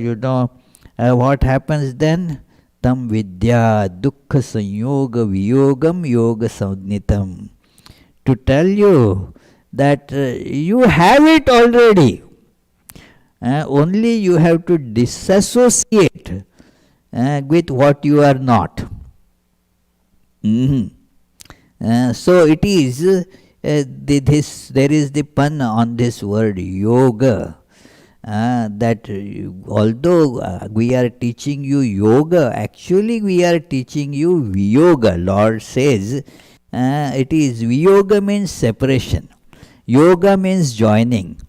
what happens then? Tam vidya dukkha sanyoga viyogam yoga saudnitam. to tell you that you have it already. Only you have to disassociate with what you are not. So it is, there is the pun on this word yoga. That although we are teaching you yoga, actually we are teaching you viyoga. Lord says it is viyoga means separation. Yoga means joining.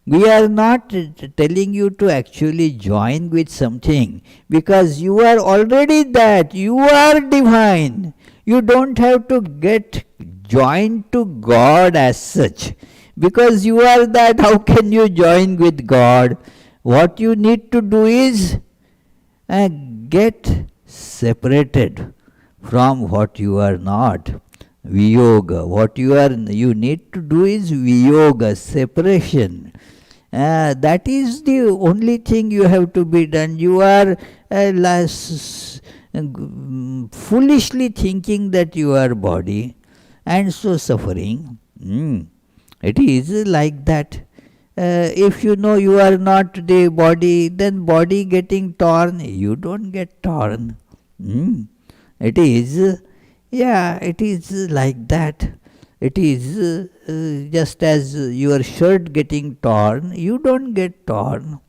We are not telling you to actually join with something, because you are already that. You are divine. You don't have to get joined to God as such. Because you are that, how can you join with God? What you need to do is get separated from what you are not. Viyoga. What you need to do is viyoga, separation. That is the only thing you have to be done. You are foolishly thinking that you are body, and so suffering. It is like that. If you know you are not the body, then body getting torn, you don't get torn. It is, it is like that. It is just as your shirt getting torn, you don't get torn.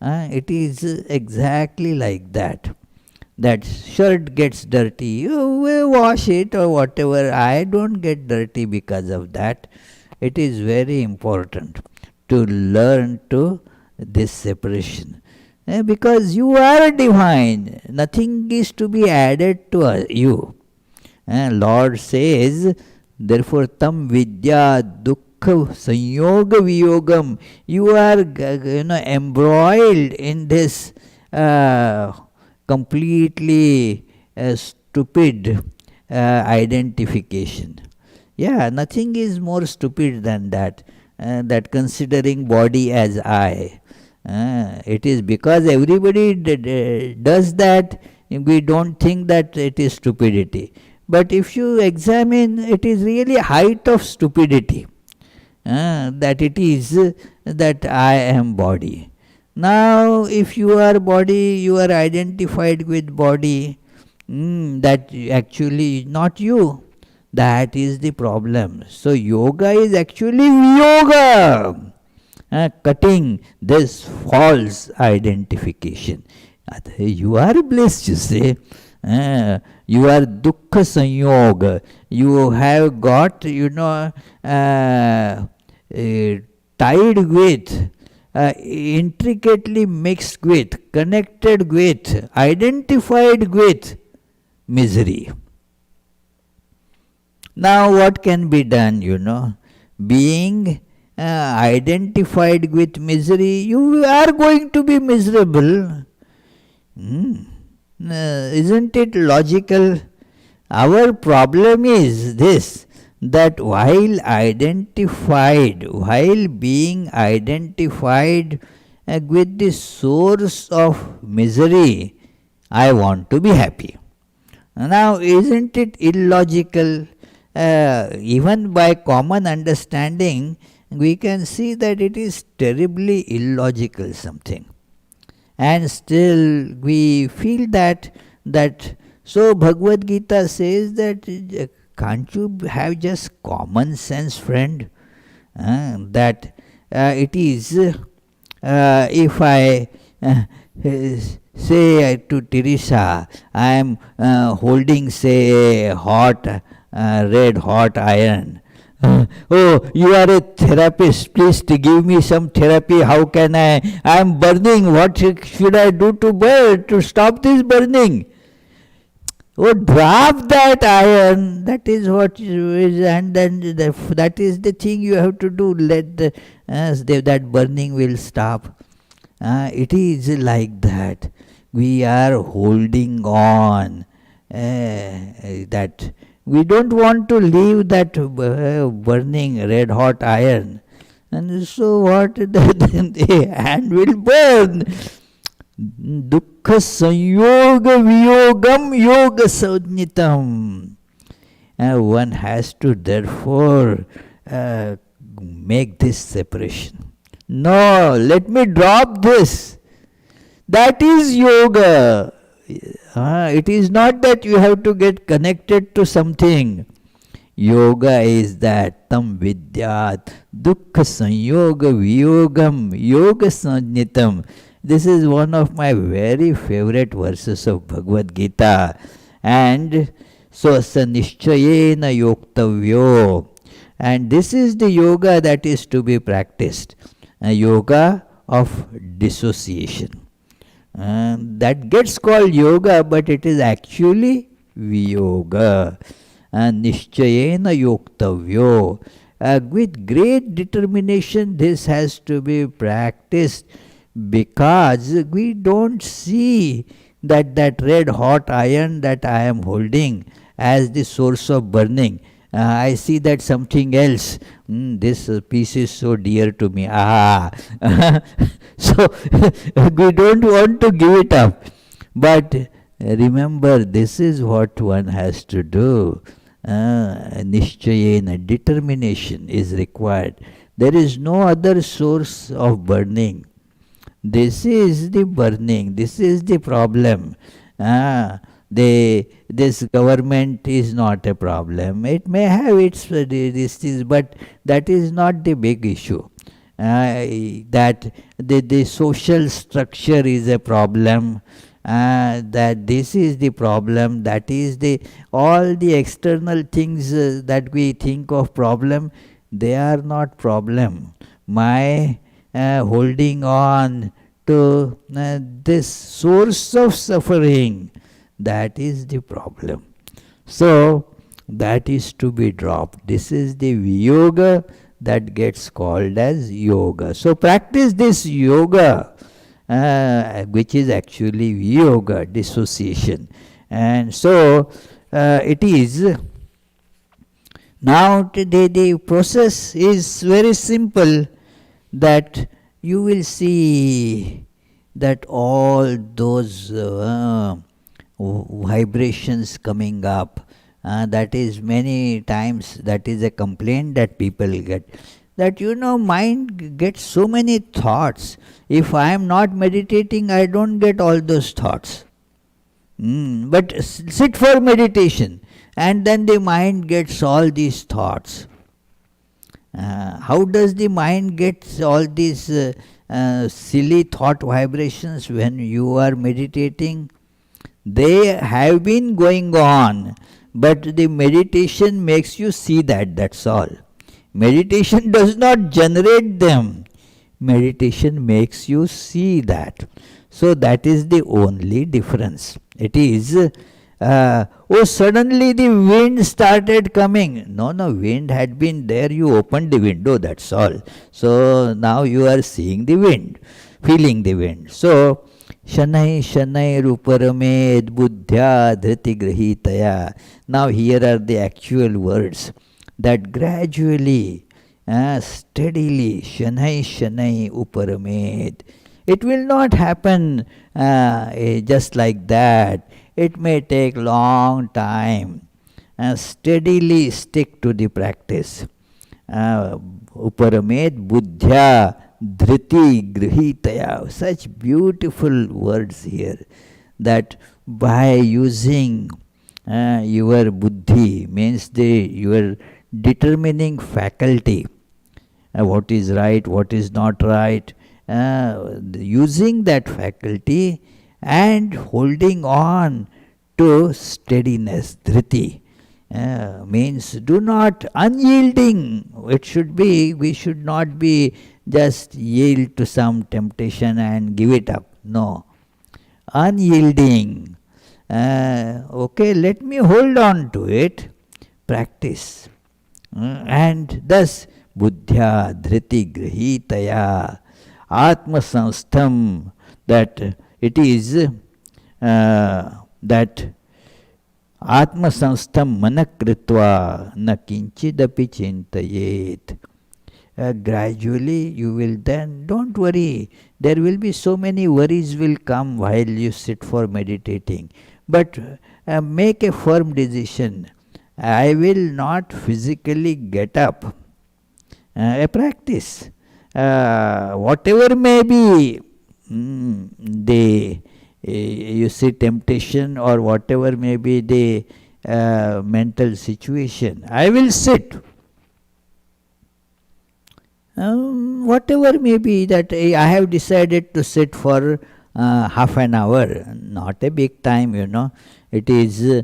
It is exactly like that. That shirt gets dirty, you wash it or whatever. I don't get dirty because of that. It is very important to learn to this separation. Because you are divine. Nothing is to be added to you. Lord says, therefore, tam vidya dukkha sanyoga viyogam. You are embroiled in this completely stupid identification. Nothing is more stupid than that. That considering body as I. It is because everybody does that, we don't think that it is stupidity. But if you examine, it is really height of stupidity. That it is that I am body. Now, if you are body, you are identified with body. That actually not you. That is the problem. So yoga is actually yoga. Cutting this false identification. You are blessed, you say. You are dukkha sanyoga. You have got, tied with, intricately mixed with, connected with, identified with misery. Now what can be done, Being identified with misery, you are going to be miserable. Isn't it logical? Our problem is this, that while being identified with the source of misery, I want to be happy. Now, isn't it illogical? Even by common understanding, we can see that it is terribly illogical something. And still we feel that So Bhagavad-Gita says that can't you have just common sense, friend? That it is, if I say to Teresa, I am holding, say, red hot iron. Oh, you are a therapist. Please to give me some therapy. How can I am burning. What should I do to stop this burning? Oh, drop that iron. That is what is, and then that is the thing you have to do. Let that burning will stop. It is like that. We are holding on. That we don't want to leave that burning red hot iron. And so what? The hand will burn. Dukkha sanyoga viyogam yoga saudnitam. one has to therefore make this separation. No, let me drop this. That is yoga. It is not that you have to get connected to something. Yoga is that tam vidyat dukkha sanyoga viyogam yoga sannitam. This is one of my very favorite verses of Bhagavad-Gita. And so sanishchayena yoktavyo. And this is the yoga that is to be practiced. A yoga of dissociation. That gets called yoga, but it is actually viyoga. Nishchayena yoktavyo. With great determination, this has to be practiced, because we don't see that red hot iron that I am holding as the source of burning. I see that something else. This piece is so dear to me. So we don't want to give it up. But remember, this is what one has to do. Nishchayena, determination is required. There is no other source of burning. This is the burning. This is the problem. This government is not a problem. It may have its but that is not the big issue. That the social structure is a problem. That this is the problem. That is all the external things that we think of problem. They are not problem. My holding on to this source of suffering, that is the problem. So that is to be dropped. This is the viyoga that gets called as yoga. So practice this yoga, which is actually viyoga, dissociation. And so it is. Now the process is very simple, that you will see that all those vibrations coming up, that is many times, that is a complaint that people get, that mind gets so many thoughts. If I am not meditating, I don't get all those thoughts. But sit for meditation, and then the mind gets all these thoughts. How does the mind get all these silly thought vibrations when you are meditating? They have been going on, but the meditation makes you see that, that's all. Meditation does not generate them. Meditation makes you see that. So that is the only difference. It is suddenly the wind started coming. No, wind had been there. You opened the window, that's all. So now you are seeing the wind, feeling the wind. So, shanai shanai ruparamed buddhya dhriti grahitaya. Now here are the actual words, that gradually, steadily, shanai shanai uparamed. It will not happen just like that. It may take long time. Steadily stick to the practice. Uparamed buddhya dhriti grihitaya. Such beautiful words here, that by using your buddhi, means your determining faculty, what is right, what is not right, using that faculty and holding on to steadiness, dhriti, means do not unyielding. It should be, we should not be just yield to some temptation and give it up. No, unyielding. Okay, let me hold on to it, practice. And thus, buddhya dhriti grihitaya atma samstham, that it is that atma samstham manakritva na kinchidapi chintayet. Gradually you will then, don't worry, there will be so many worries will come while you sit for meditating. But make a firm decision. I will not physically get up. A practice. Whatever may be the you see temptation or whatever may be the mental situation, I will sit. Whatever may be that I have decided to sit for half an hour, not a big time, It is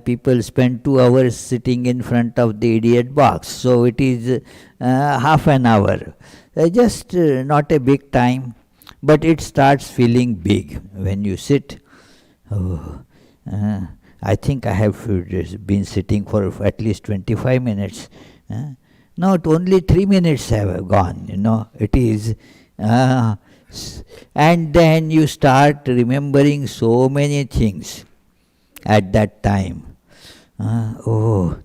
people spend 2 hours sitting in front of the idiot box, so it is half an hour. Just not a big time, but it starts feeling big when you sit. Oh, I think I have been sitting for at least 25 minutes. Not only 3 minutes have gone, It is, and then you start remembering so many things at that time. I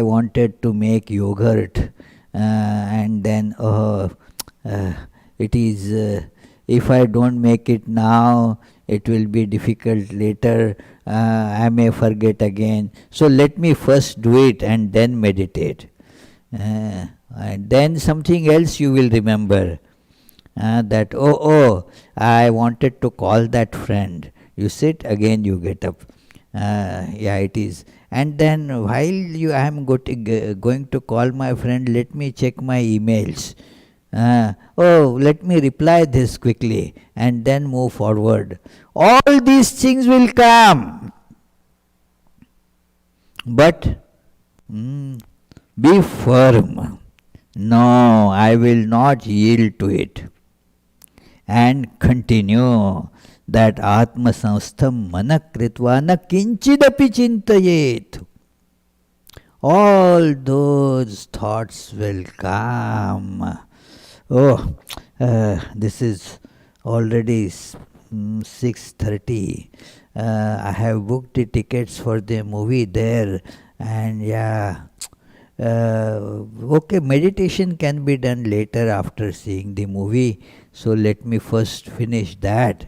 wanted to make yogurt, and then it is. If I don't make it now, it will be difficult later. I may forget again. So let me first do it and then meditate. And then something else you will remember. That I wanted to call that friend. You sit, again you get up. It is. And then while I am going to call my friend, let me check my emails. Let me reply this quickly and then move forward. All these things will come. But be firm. No, I will not yield to it. And continue that Atma Samstham Manakritva na kinchidapi chintayet. All those thoughts will come. This is already 6:30. I have booked the tickets for the movie there, and meditation can be done later after seeing the movie. So let me first finish that.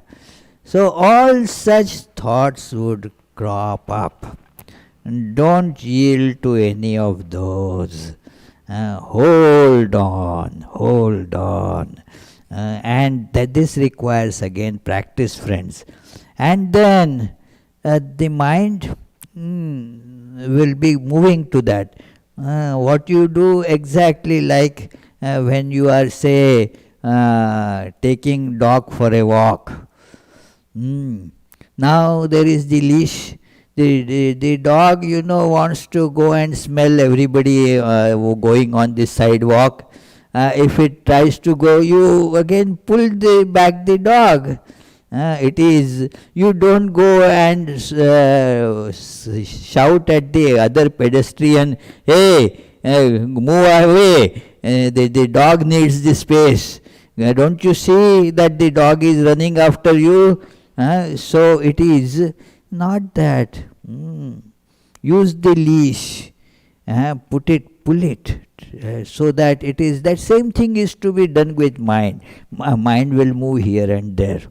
So all such thoughts would crop up. Don't yield to any of those. Hold on. And that this requires again practice, friends. And then the mind will be moving to that. What you do exactly like when you are, say, taking dog for a walk. Now there is the leash. The dog, wants to go and smell everybody going on the sidewalk. If it tries to go, you again pull back the dog. It is, you don't go and shout at the other pedestrian, hey, move away, the dog needs the space. Don't you see that the dog is running after you? So it is not that. Use the leash, pull it, so that it is, that same thing is to be done with mind. Mind will move here and there.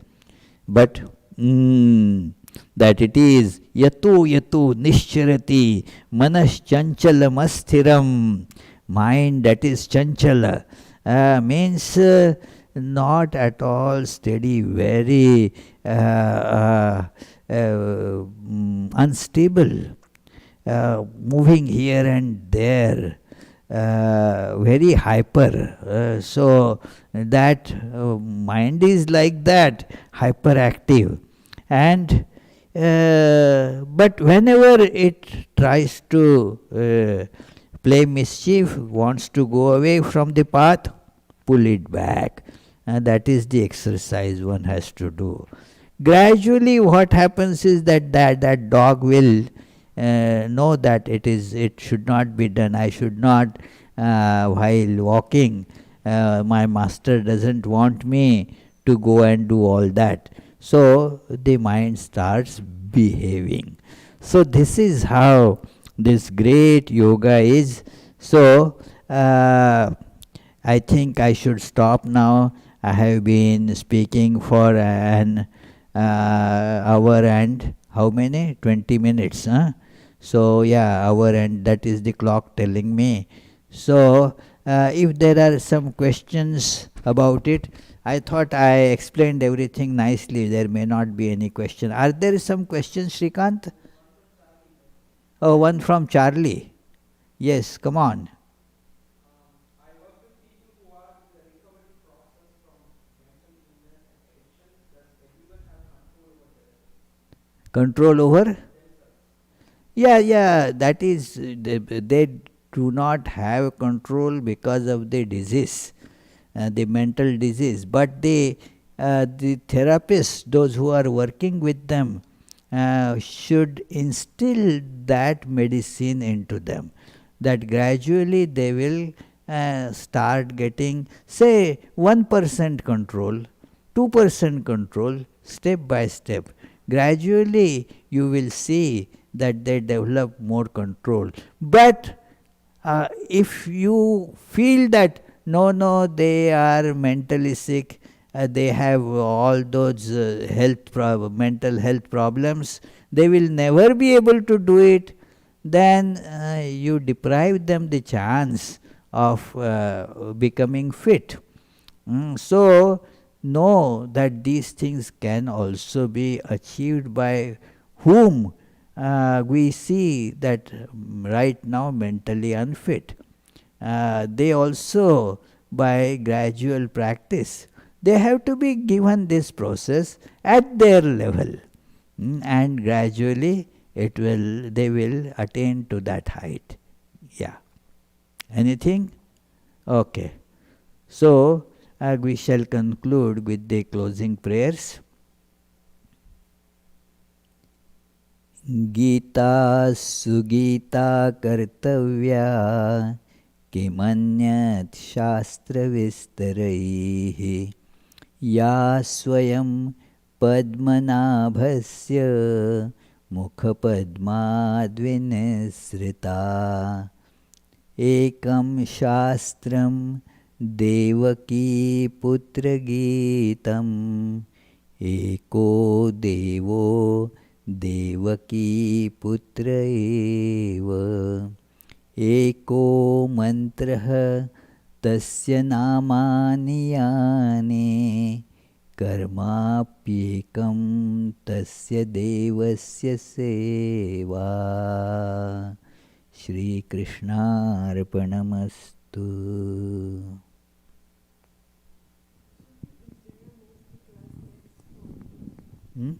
But that it is yatu nischarati manas chanchalam asthiram. Mind that is chanchala means not at all steady, very unstable, moving here and there, very hyper. So that mind is like that, hyperactive. And but whenever it tries to play mischief, wants to go away from the path, pull it back. And that is the exercise one has to do. Gradually what happens is that dog will know that it should not be done. I should not, while walking, my master doesn't want me to go and do all that. So the mind starts behaving. So this is how this great yoga is. So I think I should stop now. I have been speaking for an hour and how many? 20 minutes. So yeah, hour and that is the clock telling me. So if there are some questions about it, I thought I explained everything nicely. There may not be any question. Are there some questions, Shrikant? Oh, one from Charlie. Yes, come on. Control over? Yeah, yeah, that is, they do not have control because of the disease, the mental disease. But the therapists, those who are working with them, should instill that medicine into them, that gradually they will start getting, say, 1% control, 2% control, step by step. Gradually, you will see that they develop more control. But if you feel that no, no, they are mentally sick, they have all those mental health problems, they will never be able to do it, then you deprive them the chance of becoming fit. So, know that these things can also be achieved by whom we see that right now mentally unfit. They also, by gradual practice, they have to be given this process at their level. And gradually they will attain to that height. Yeah. Anything? Okay. So, we shall conclude with the closing prayers. Gita sugita kartavya किमन्यत् शास्त्रविस्तरैः या स्वयं पद्मनाभस्य मुखपद्माद्विनिसृता एकं शास्त्रं देवकीपुत्रगीतम् एको देवो देवकीपुत्र एव एको मन्त्रः तस्य नामानि यानि कर्माप्येकं तस्य देवस्य सेवा. श्रीकृष्णार्पणमस्तु. Hmm?